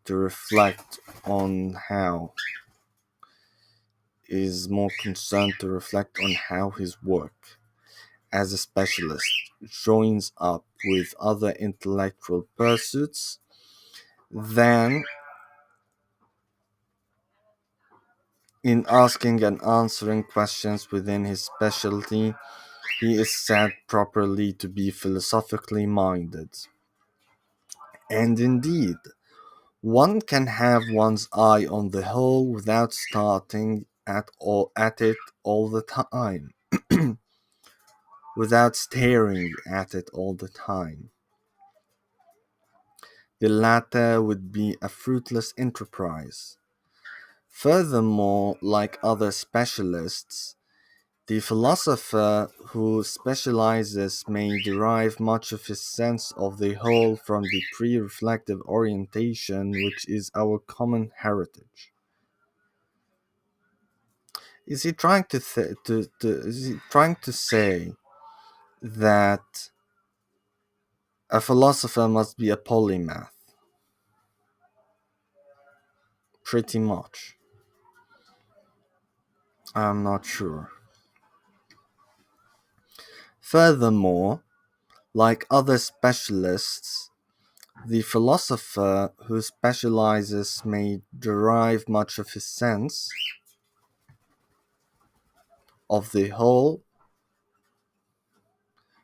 to reflect on how is more concerned to reflect on how his work as a specialist joins up with other intellectual pursuits, then in asking and answering questions within his specialty, he is said properly to be philosophically minded. And indeed, one can have one's eye on the whole without starting at it all the time, without staring at it all the time. The latter would be a fruitless enterprise. Furthermore, like other specialists, the philosopher who specializes may derive much of his sense of the whole from the pre-reflective orientation which is our common heritage. Is he trying to say that a philosopher must be a polymath? Pretty much. I'm not sure. Furthermore, like other specialists, the philosopher who specializes may derive much of his sense of the whole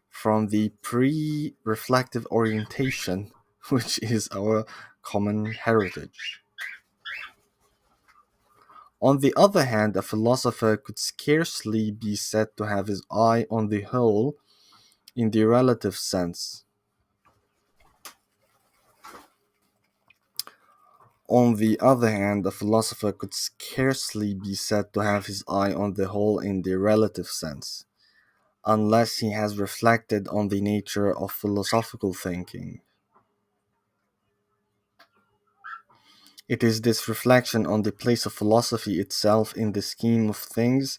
from the pre-reflective orientation, which is our common heritage. On the other hand, a philosopher could scarcely be said to have his eye on the whole in the relative sense. On the other hand, a philosopher could scarcely be said to have his eye on the whole in the relative sense, unless he has reflected on the nature of philosophical thinking. It is this reflection on the place of philosophy itself in the scheme of things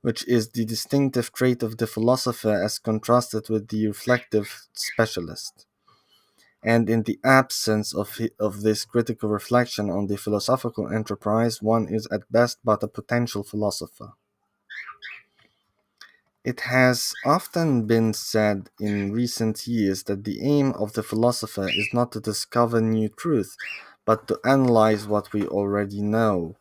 which is the distinctive trait of the philosopher as contrasted with the reflective specialist. And in the absence of this critical reflection on the philosophical enterprise, one is at best but a potential philosopher. It has often been said in recent years that the aim of the philosopher is not to discover new truth, but to analyze what we already know.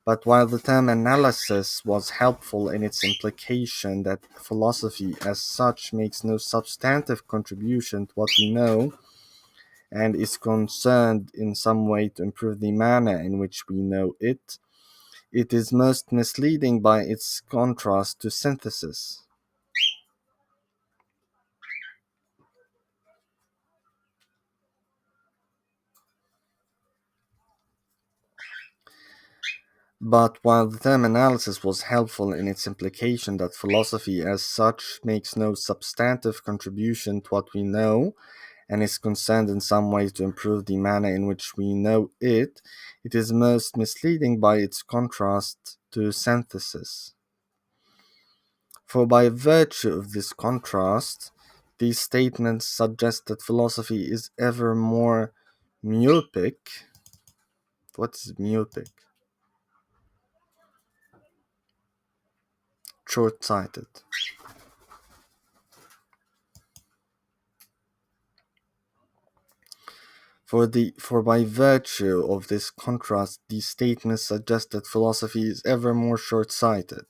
But while the term analysis was helpful in its implication that philosophy as such makes no substantive contribution to what we know, and is concerned in some way to improve the manner in which we know it, it is most misleading by its contrast to synthesis. But while the term analysis was helpful in its implication that philosophy as such makes no substantive contribution to what we know, and is concerned in some way to improve the manner in which we know it, it is most misleading by its contrast to synthesis. For by virtue of this contrast, these statements suggest that philosophy is ever more myopic. What is myopic? Short-sighted. For by virtue of this contrast, these statements suggest that philosophy is ever more short-sighted,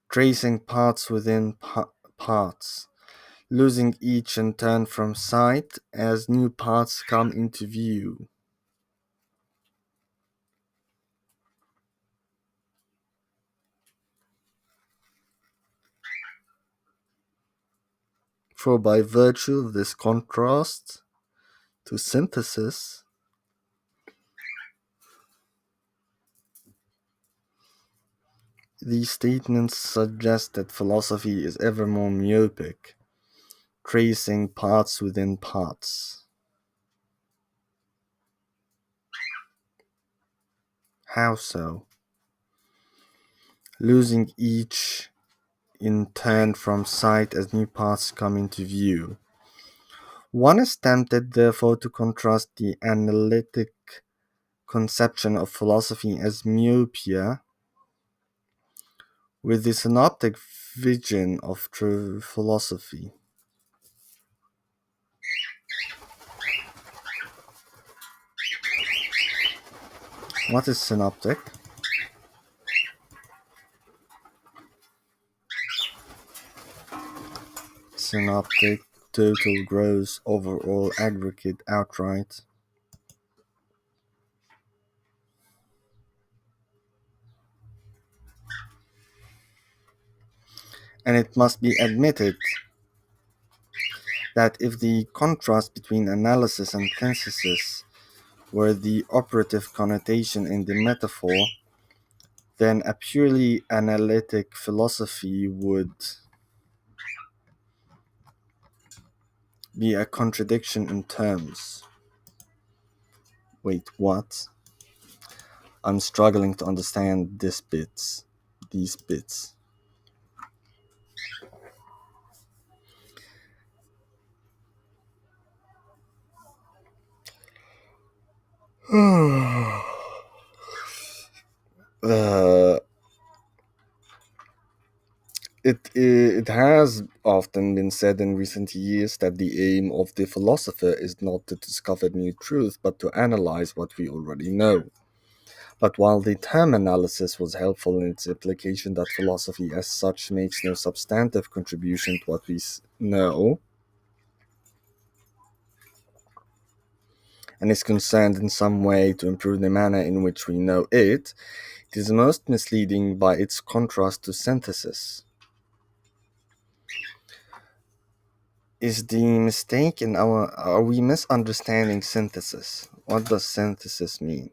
tracing parts within parts, losing each in turn from sight as new parts come into view. For by virtue of this contrast to synthesis, these statements suggest that philosophy is ever more myopic, tracing parts within parts. How so? Losing each in turn from sight as new parts come into view. One is tempted, therefore, to contrast the analytic conception of philosophy as myopia with the synoptic vision of true philosophy. What is synoptic? Synoptic, total, gross, overall, aggregate, outright. And it must be admitted that if the contrast between analysis and synthesis were the operative connotation in the metaphor, then a purely analytic philosophy would be a contradiction in terms. Wait, what? I'm struggling to understand these bits. uh, it has often been said in recent years that the aim of the philosopher is not to discover new truth, but to analyze what we already know. But while the term analysis was helpful in its implication that philosophy as such makes no substantive contribution to what we know, and is concerned in some way to improve the manner in which we know it, it is most misleading by its contrast to synthesis. Is the mistake in are we misunderstanding synthesis? What does synthesis mean?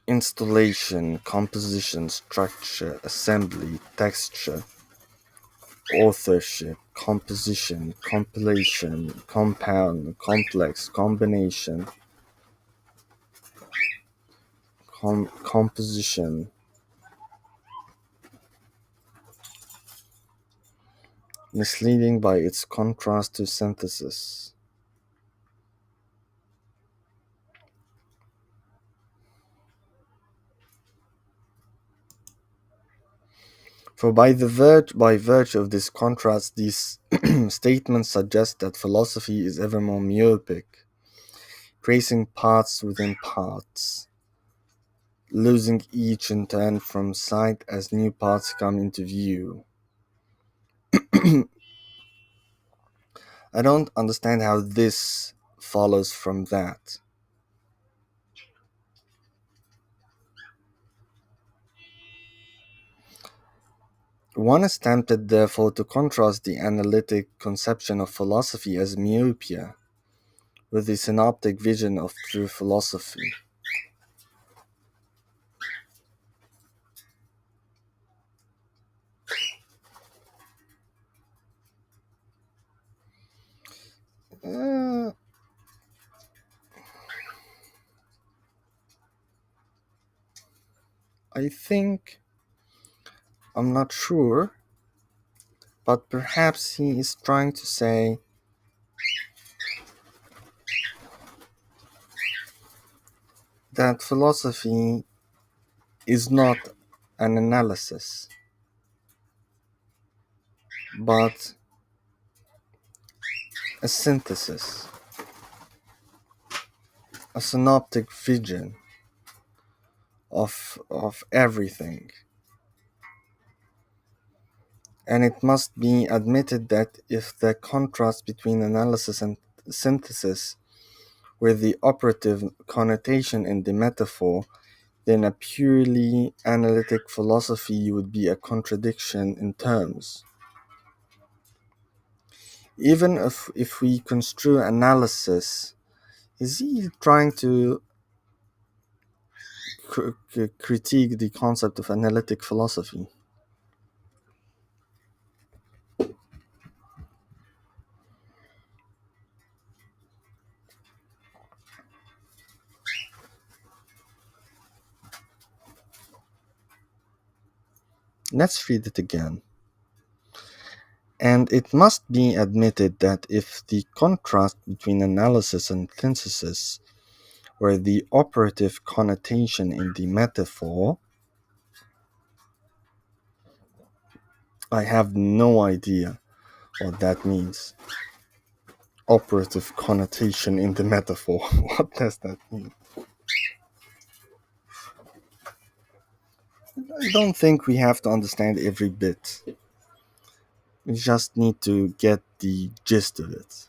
Installation, composition, structure, assembly, texture, authorship, composition, compilation, compound, complex, combination, composition. Misleading by its contrast to synthesis. For by virtue of this contrast, these statements suggest that philosophy is ever more myopic, tracing parts within parts, losing each in turn from sight as new parts come into view. I don't understand how this follows from that. One is tempted, therefore, to contrast the analytic conception of philosophy as myopia with the synoptic vision of true philosophy. I think, I'm not sure, but perhaps he is trying to say that philosophy is not an analysis, but a synthesis, a synoptic vision of everything. And it must be admitted that if the contrast between analysis and synthesis were the operative connotation in the metaphor, then a purely analytic philosophy would be a contradiction in terms. Even if we construe analysis, is he trying to critique the concept of analytic philosophy? Let's read it again. And it must be admitted that if the contrast between analysis and synthesis were the operative connotation in the metaphor, I have no idea what that means. Operative connotation in the metaphor. What does that mean? I don't think we have to understand every bit. We just need to get the gist of it.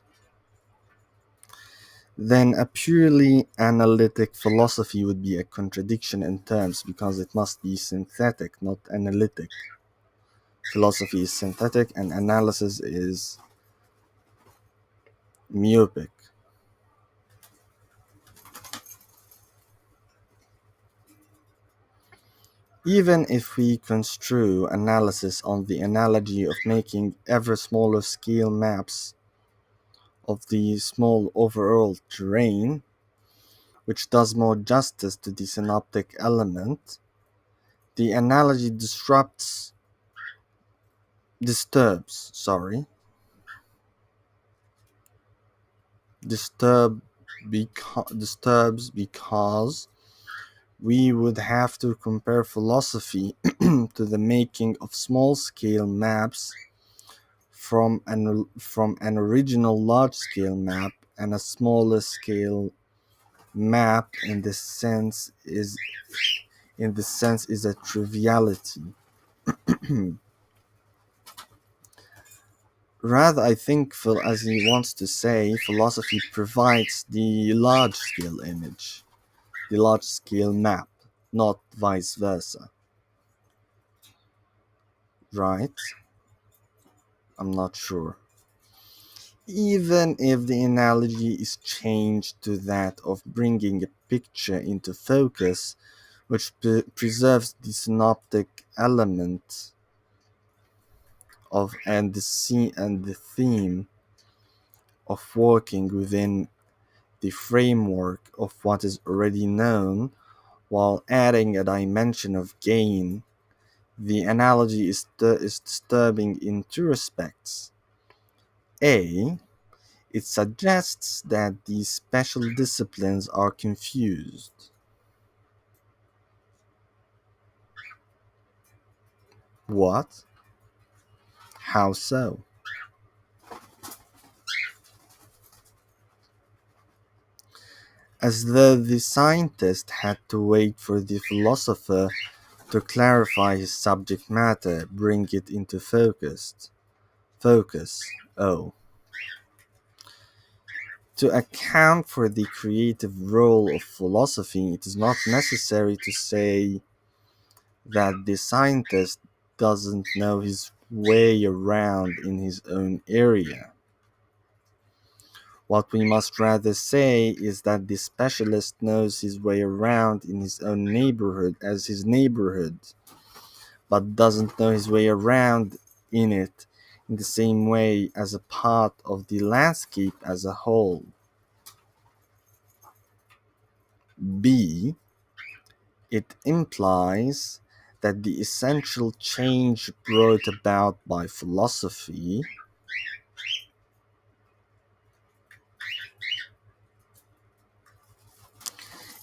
Then a purely analytic philosophy would be a contradiction in terms because it must be synthetic, not analytic. Philosophy is synthetic and analysis is myopic. Even if we construe analysis on the analogy of making ever smaller scale maps of the small overall terrain, which does more justice to the synoptic element, the analogy disturbs, disturbs because we would have to compare philosophy to the making of small-scale maps from an original large-scale map, and a smaller scale map in this sense is a triviality. Rather, I think, Phil, as he wants to say, philosophy provides the large-scale image, the large-scale map, not vice versa, right? I'm not sure. Even if the analogy is changed to that of bringing a picture into focus, which preserves the synoptic element of and the theme of working within the framework of what is already known, while adding a dimension of gain, the analogy is disturbing in two respects. A. It suggests that these special disciplines are confused. What? How so? As though the scientist had to wait for the philosopher to clarify his subject matter, bring it into focus. Focus. Oh. To account for the creative role of philosophy, it is not necessary to say that the scientist doesn't know his way around in his own area. What we must rather say is that the specialist knows his way around in his own neighborhood as his neighborhood, but doesn't know his way around in it in the same way as a part of the landscape as a whole. B. It implies that the essential change brought about by philosophy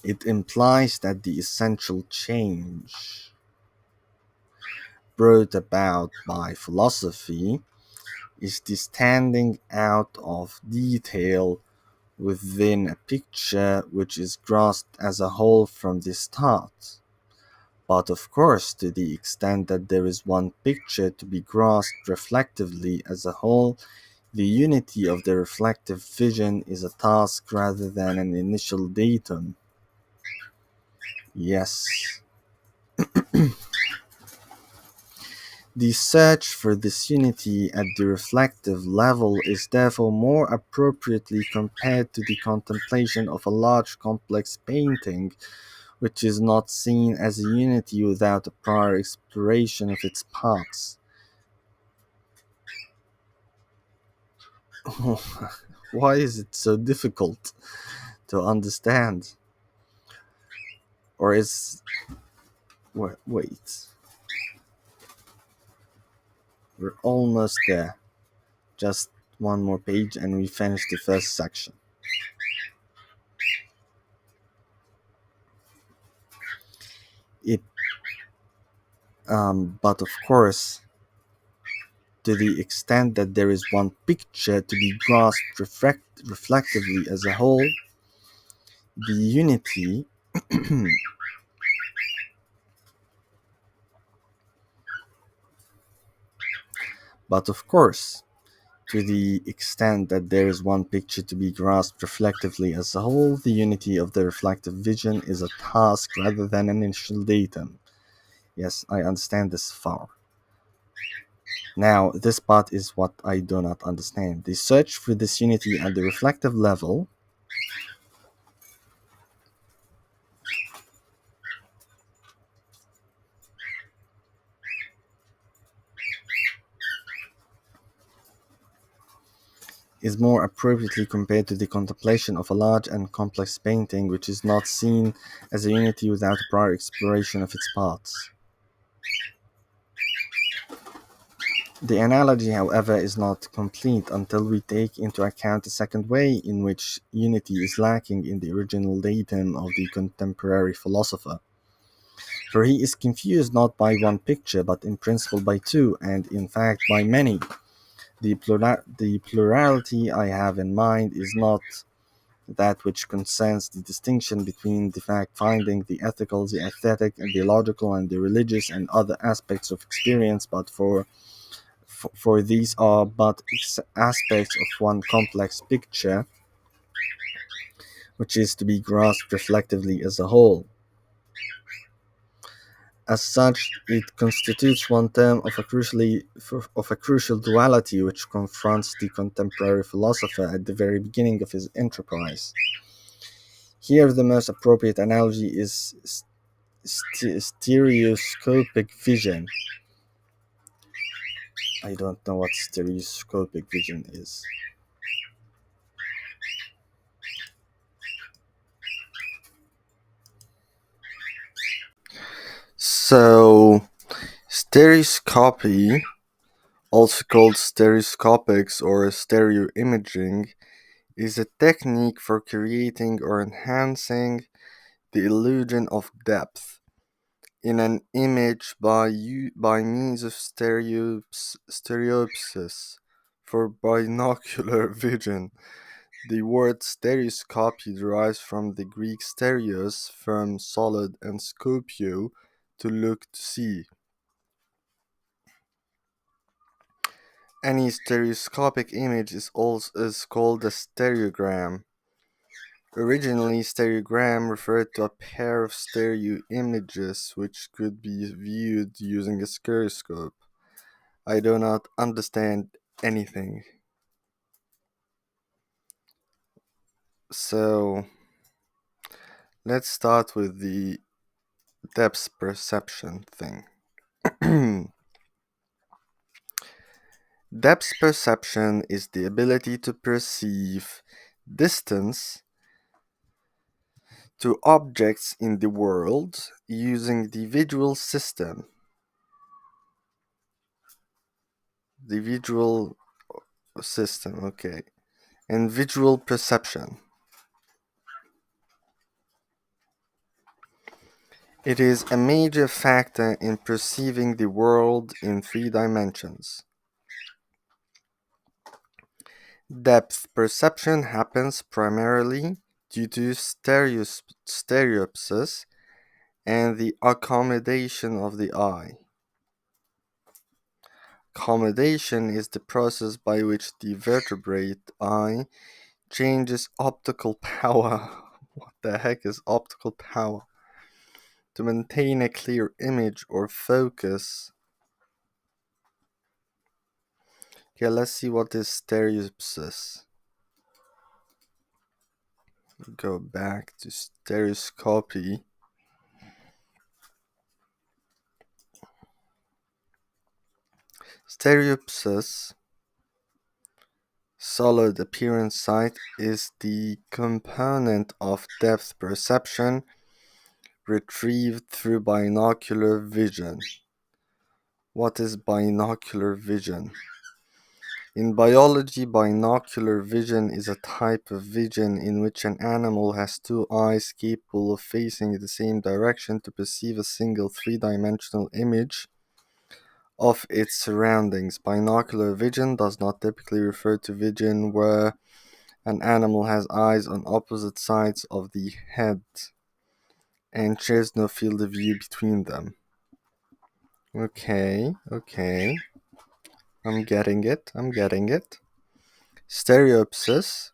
It implies that the essential change brought about by philosophy is the standing out of detail within a picture which is grasped as a whole from the start. But of course, to the extent that there is one picture to be grasped reflectively as a whole, the unity of the reflective vision is a task rather than an initial datum. Yes. The search for this unity at the reflective level is therefore more appropriately compared to the contemplation of a large complex painting, which is not seen as a unity without a prior exploration of its parts. Why is it so difficult to understand? Or is... Wait. We're almost there. Just one more page and we finish the first section. It, but of course, to the extent that there is one picture to be grasped reflectively as a whole, the unity but of course, to the extent that there is one picture to be grasped reflectively as a whole, the unity of the reflective vision is a task rather than an initial datum. Yes, I understand this far. Now, this part is what I do not understand. The search for this unity at the reflective level is more appropriately compared to the contemplation of a large and complex painting which is not seen as a unity without a prior exploration of its parts. The analogy, however, is not complete until we take into account the second way in which unity is lacking in the original datum of the contemporary philosopher. For he is confused not by one picture, but in principle by two, and in fact by many. The plurality I have in mind is not that which concerns the distinction between the fact-finding, the ethical, the aesthetic, and the logical, and the religious and other aspects of experience, but for these are but aspects of one complex picture, which is to be grasped reflectively as a whole. As such, it constitutes one term of a crucial duality which confronts the contemporary philosopher at the very beginning of his enterprise. Here, the most appropriate analogy is stereoscopic vision. I don't know what stereoscopic vision is. So, stereoscopy, also called stereoscopics or stereo imaging, is a technique for creating or enhancing the illusion of depth in an image by means of stereopsis for binocular vision. The word stereoscopy derives from the Greek stereos, firm, solid, and scopio, to look, to see. Any stereoscopic image is called a stereogram. Originally, stereogram referred to a pair of stereo images which could be viewed using a stereoscope. I do not understand anything. So, let's start with the depth perception thing. Depth perception is the ability to perceive distance to objects in the world using the visual system. The visual system, okay. And visual perception. It is a major factor in perceiving the world in 3 dimensions. Depth perception happens primarily due to stereopsis and the accommodation of the eye. Accommodation is the process by which the vertebrate eye changes optical power. What the heck is optical power? To maintain a clear image or focus. Okay, let's see what is stereopsis. Go back to stereoscopy. Stereopsis, solid appearance sight, is the component of depth perception retrieved through binocular vision. What is binocular vision? In biology, binocular vision is a type of vision in which an animal has 2 eyes capable of facing the same direction to perceive a single 3-dimensional image of its surroundings. Binocular vision does not typically refer to vision where an animal has eyes on opposite sides of the head and shares no field of view between them. Okay. I'm getting it. Stereopsis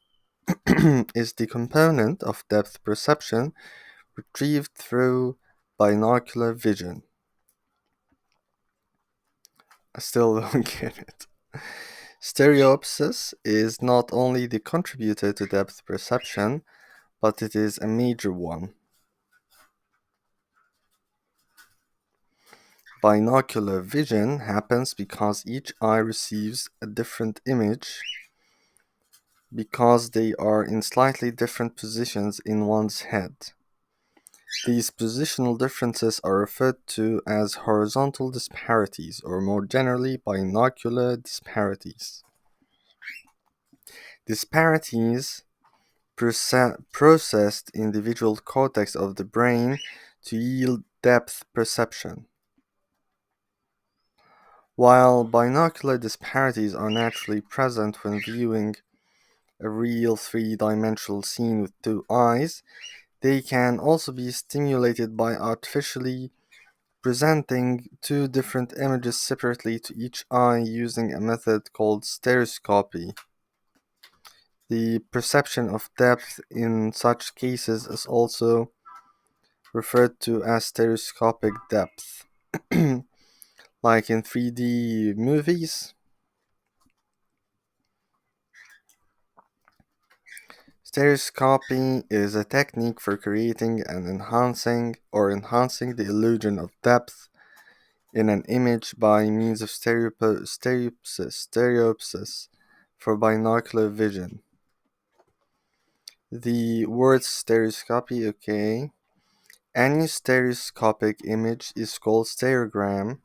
is the component of depth perception retrieved through binocular vision. I still don't get it. Stereopsis is not only the contributor to depth perception, but it is a major one. Binocular vision happens because each eye receives a different image because they are in slightly different positions in one's head. These positional differences are referred to as horizontal disparities, or more generally, binocular disparities. Disparities processed individual cortex of the brain to yield depth perception. While binocular disparities are naturally present when viewing a real three-dimensional scene with two eyes, they can also be stimulated by artificially presenting two different images separately to each eye using a method called stereoscopy. The perception of depth in such cases is also referred to as stereoscopic depth. Like in 3D movies, stereoscopy is a technique for creating and enhancing the illusion of depth in an image by means of stereopsis for binocular vision. The word stereoscopy, okay. Any stereoscopic image is called stereogram.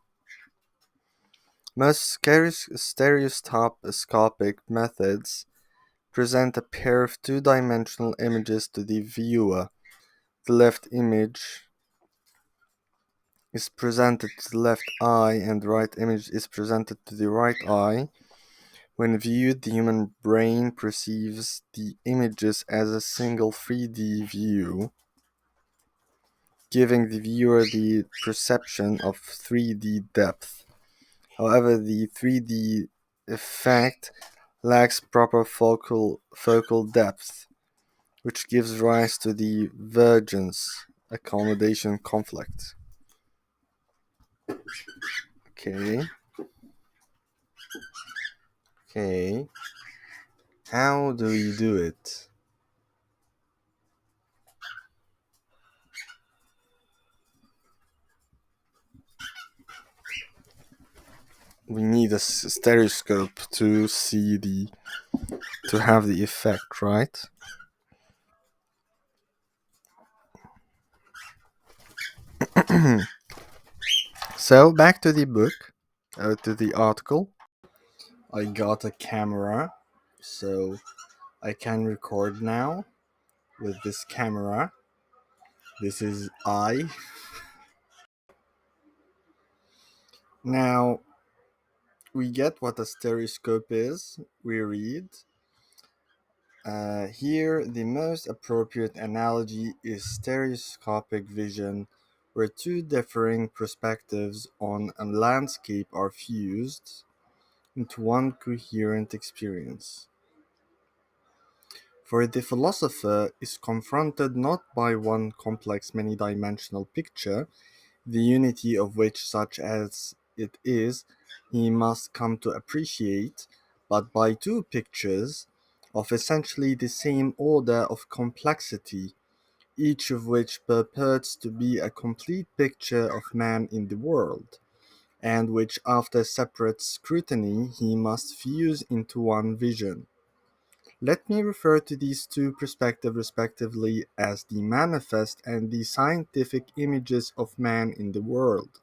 Most stereoscopic methods present a pair of two-dimensional images to the viewer. The left image is presented to the left eye and the right image is presented to the right eye. When viewed, the human brain perceives the images as a single 3D view, giving the viewer the perception of 3D depth. However, the 3D effect lacks proper focal depth, which gives rise to the vergence accommodation conflict. Okay. Okay. How do we do it? We need a stereoscope to have the effect, right? So back to the book, to the article. I got a camera, so I can record now with this camera. This is I. Now we get what a stereoscope is. We read. Here, the most appropriate analogy is stereoscopic vision, where two differing perspectives on a landscape are fused into one coherent experience. For the philosopher is confronted not by one complex many-dimensional picture, the unity of which, such as it is, he must come to appreciate, but by two pictures of essentially the same order of complexity, each of which purports to be a complete picture of man in the world, and which after separate scrutiny he must fuse into one vision. Let me refer to these two perspectives respectively as the manifest and the scientific images of man in the world.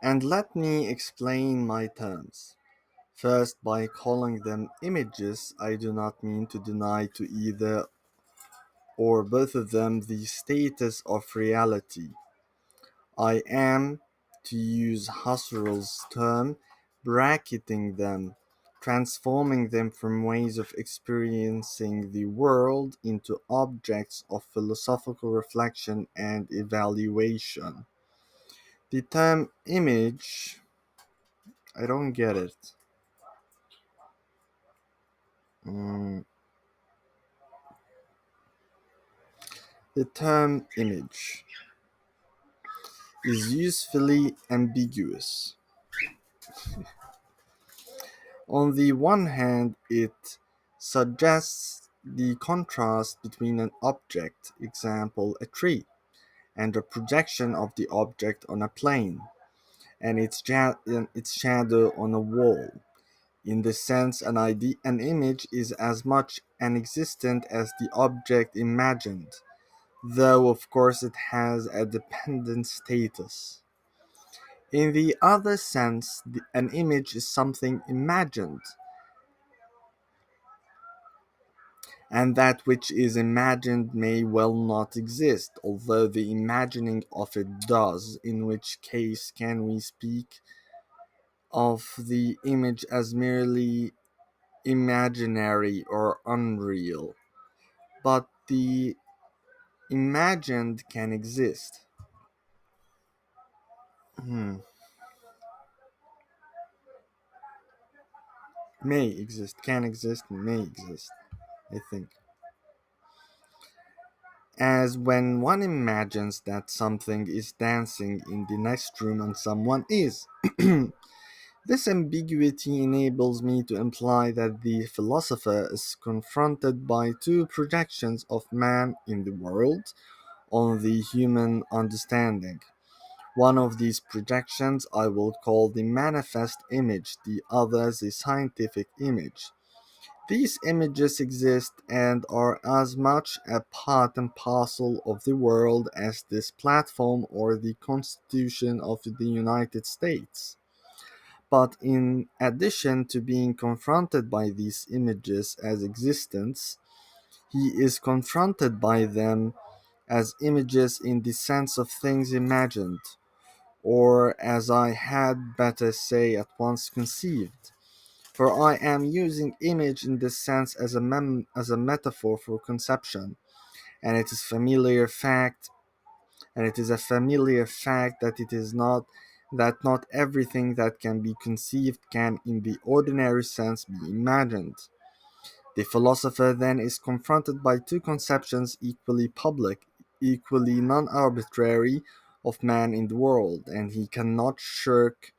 And let me explain my terms. First, by calling them images, I do not mean to deny to either or both of them the status of reality. I am, to use Husserl's term, bracketing them, transforming them from ways of experiencing the world into objects of philosophical reflection and evaluation. The term image, I don't get it. Mm, the term image. is usefully ambiguous. On the one hand, it suggests the contrast between an object, example a tree, and a projection of the object on a plane, and its shadow on a wall. In this sense, an image is as much an existent as the object imagined, though of course it has a dependent status. In the other sense, an image is something imagined, and that which is imagined may well not exist, although the imagining of it does, in which case can we speak of the image as merely imaginary or unreal, but the imagined can exist. Hmm. May exist, can exist, may exist, I think. As when one imagines that something is dancing in the next room and someone is. This ambiguity enables me to imply that the philosopher is confronted by two projections of man in the world on the human understanding. One of these projections I will call the manifest image, the other the scientific image. These images exist and are as much a part and parcel of the world as this platform or the Constitution of the United States. But in addition to being confronted by these images as existence, he is confronted by them as images in the sense of things imagined, or as I had better say at once conceived. For I am using image in this sense as as a metaphor for conception, and it is familiar fact and it is a familiar fact that it is not that not everything that can be conceived can in the ordinary sense be imagined. The philosopher then is confronted by two conceptions equally public, equally non-arbitrary of man in the world, and he cannot shirk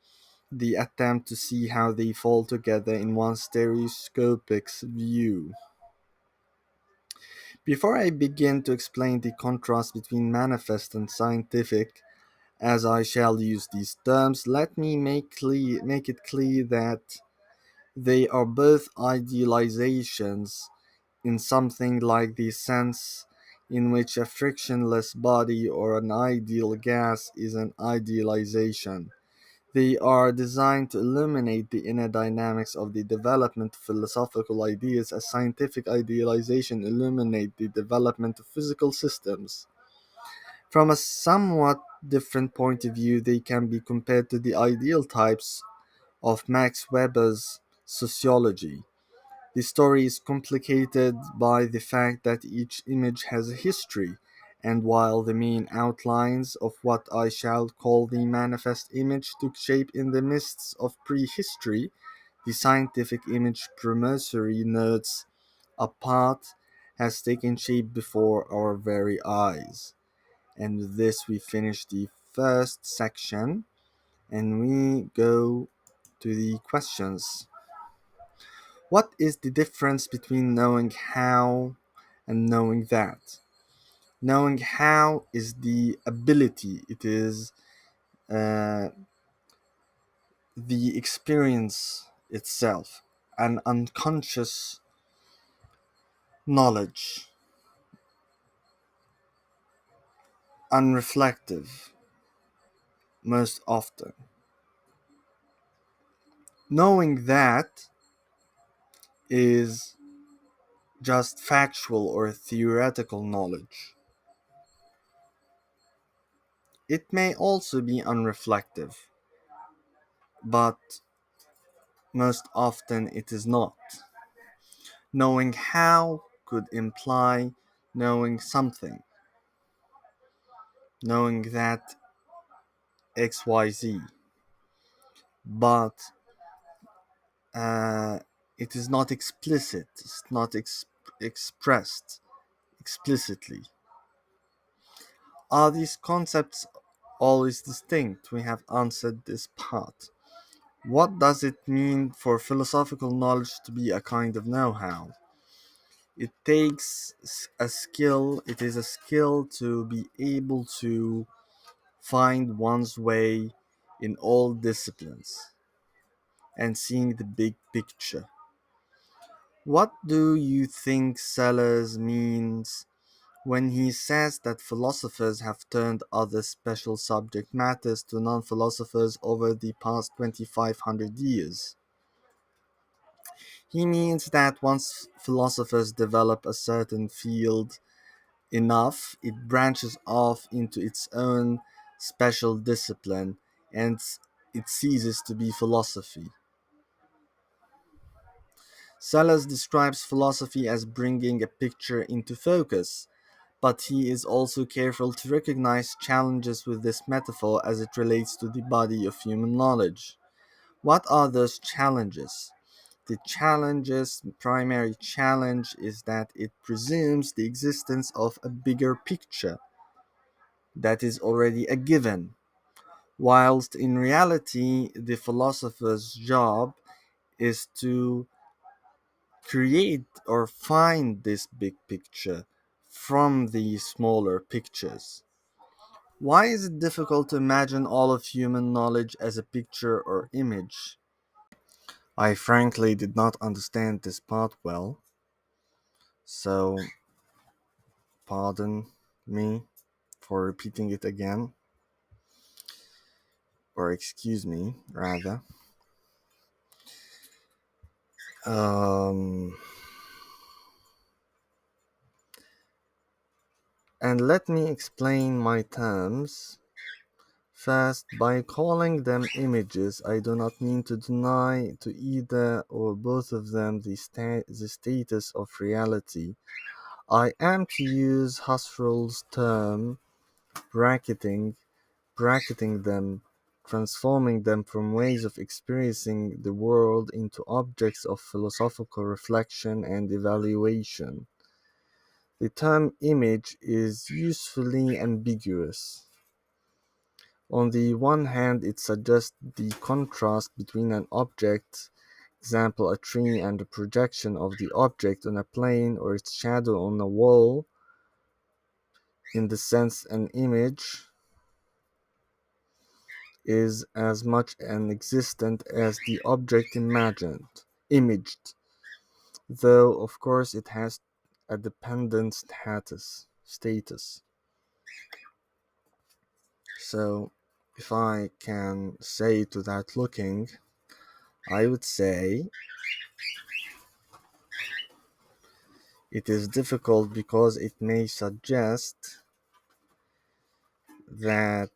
the attempt to see how they fall together in one stereoscopic view. Before I begin to explain the contrast between manifest and scientific, as I shall use these terms, let me make it clear that they are both idealizations in something like the sense in which a frictionless body or an ideal gas is an idealization. They are designed to illuminate the inner dynamics of the development of philosophical ideas as scientific idealization illuminate the development of physical systems. From a somewhat different point of view, they can be compared to the ideal types of Max Weber's sociology. The story is complicated by the fact that each image has a history, and while the main outlines of what I shall call the manifest image took shape in the mists of prehistory, the scientific image promissory notes apart has taken shape before our very eyes. And with this, we finish the first section and we go to the questions. What is the difference between knowing how and knowing that? Knowing how is the ability, it is uh, the experience itself, an unconscious knowledge, unreflective most often. Knowing that is just factual or theoretical knowledge. It may also be unreflective, but most often it is not. Knowing how could imply knowing something, knowing that XYZ, but uh, it is not explicit, it's not expressed explicitly. Are these concepts always distinct. We have answered this part. What does it mean for philosophical knowledge to be a kind of know how? It takes a skill, it is a skill to be able to find one's way in all disciplines and seeing the big picture. What do you think Sellers means when he says that philosophers have turned other special subject matters to non philosophers over the past 2500 years? He means that once philosophers develop a certain field enough, it branches off into its own special discipline and it ceases to be philosophy. Sellers describes philosophy as bringing a picture into focus, but he is also careful to recognize challenges with this metaphor as it relates to the body of human knowledge. What are those challenges? Primary challenge is that it presumes the existence of a bigger picture that is already a given, whilst in reality, the philosopher's job is to create or find this big picture from the smaller pictures. Why is it difficult to imagine all of human knowledge as a picture or image? I frankly did not understand this part well, so pardon me for repeating it again, or excuse me, rather. Um, and let me explain my terms. First, by calling them images, I do not mean to deny to either or both of them the status of reality. I am to use Husserl's term, bracketing, bracketing them, transforming them from ways of experiencing the world into objects of philosophical reflection and evaluation. The term image is usefully ambiguous. On the one hand, it suggests the contrast between an object, example a tree, and the projection of the object on a plane or its shadow on a wall, in the sense an image is as much an existent as the object imaged, though of course it has a dependent status. So if I can say to that looking, I would say it is difficult because it may suggest that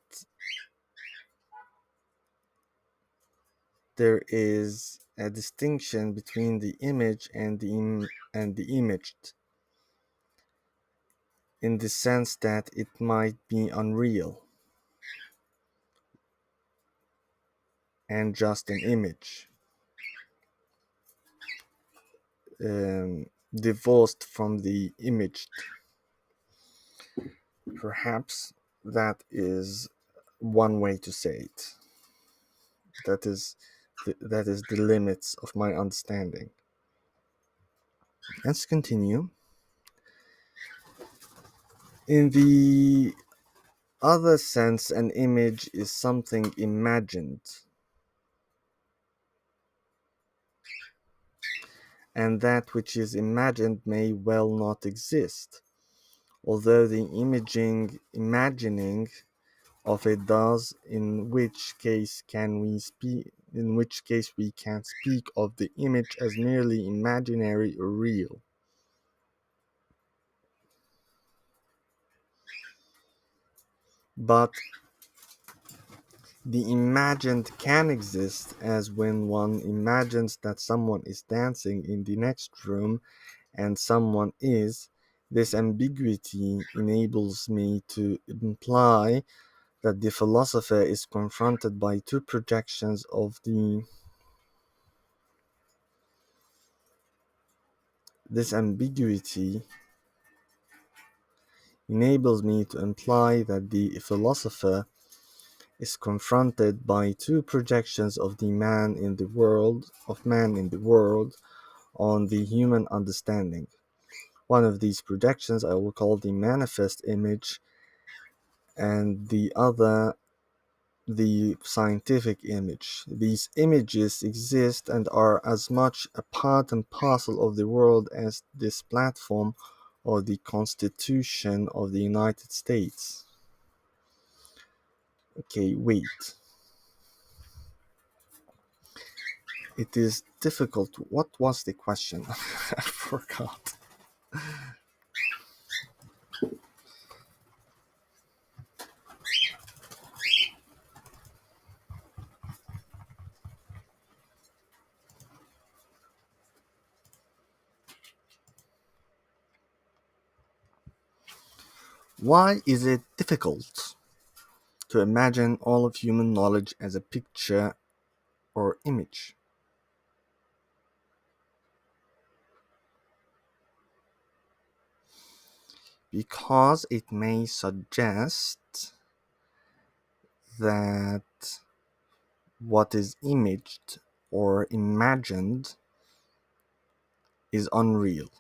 there is a distinction between the image and and the imaged, in the sense that it might be unreal and just an image, divorced from the imaged. Perhaps that is one way to say it. That is the limits of my understanding. Let's continue. In the other sense, an image is something imagined, and that which is imagined may well not exist, although the imagining of it does, in which case we can speak of the image as merely imaginary or real. But the imagined can exist, as when one imagines that someone is dancing in the next room and someone is. This ambiguity enables me to imply that the philosopher is confronted by two projections of the. This ambiguity enables me to imply that the philosopher is confronted by two projections of man in the world on the human understanding. One of these projections I will call the manifest image, and the other the scientific image. These images exist and are as much a part and parcel of the world as this platform or the Constitution of the United States. Okay, wait. It is difficult. What was the question? I forgot. Why is it difficult to imagine all of human knowledge as a picture or image? Because it may suggest that what is imaged or imagined is unreal.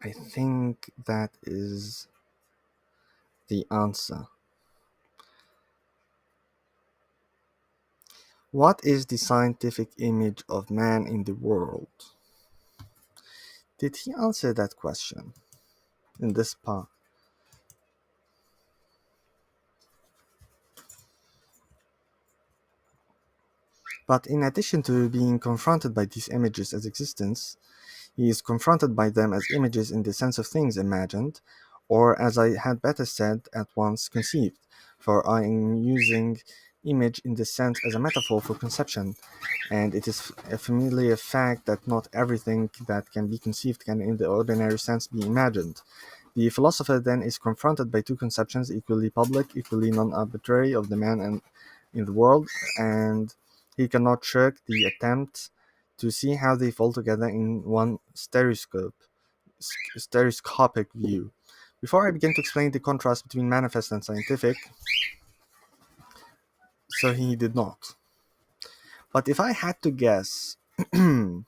I think that is the answer. What is the scientific image of man in the world? Did he answer that question in this part? But in addition to being confronted by these images as existence, he is confronted by them as images in the sense of things imagined, or as I had better said, at once conceived, for I am using image in this sense as a metaphor for conception, and it is a familiar fact that not everything that can be conceived can in the ordinary sense be imagined. The philosopher then is confronted by two conceptions equally public, equally non-arbitrary of the man and in the world, and he cannot shirk the attempt to see how they fall together in one stereoscopic view. Before I begin to explain the contrast between manifest and scientific, so he did not. But if I had to guess, mm,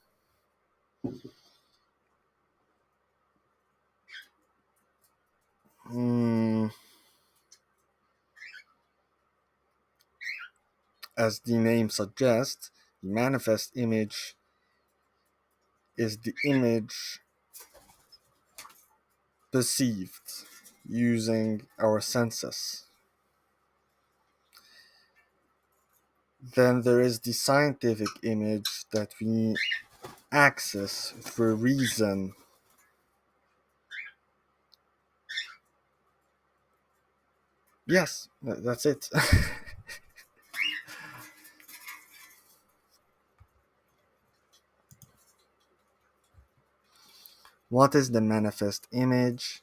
as the name suggests, the manifest image is the image perceived using our senses. Then there is the scientific image that we access through reason. Yes, that's it. What is the manifest image?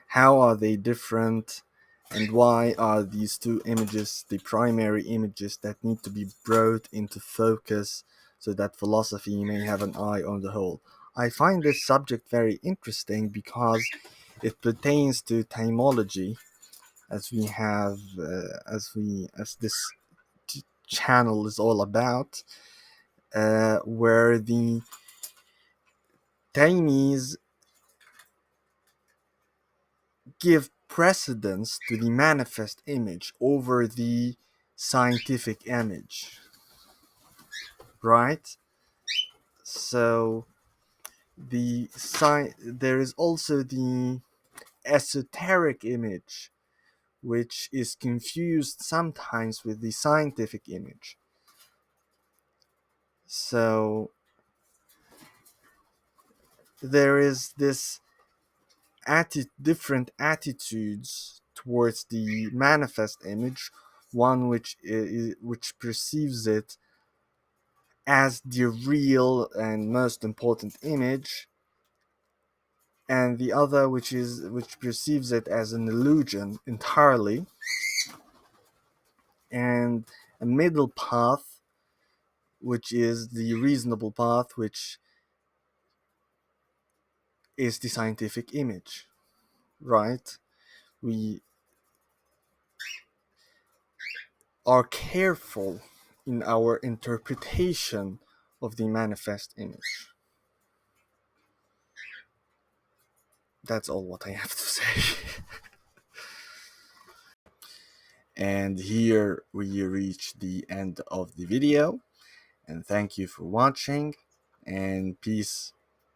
How are they different? And why are these two images the primary images that need to be brought into focus so that philosophy may have an eye on the whole? I find this subject very interesting because it pertains to timology, as we have, as this channel is all about, where the Times give precedence to the manifest image over the scientific image, right? So there is also the esoteric image, which is confused sometimes with the scientific image. So there is this different attitudes towards the manifest image, one which perceives it as the real and most important image, and the other which perceives it as an illusion entirely, and a middle path, which is the reasonable path, which is the scientific image, right? We are careful in our interpretation of the manifest image. That's all what I have to say. And here we reach the end of the video. And thank you for watching, and peace.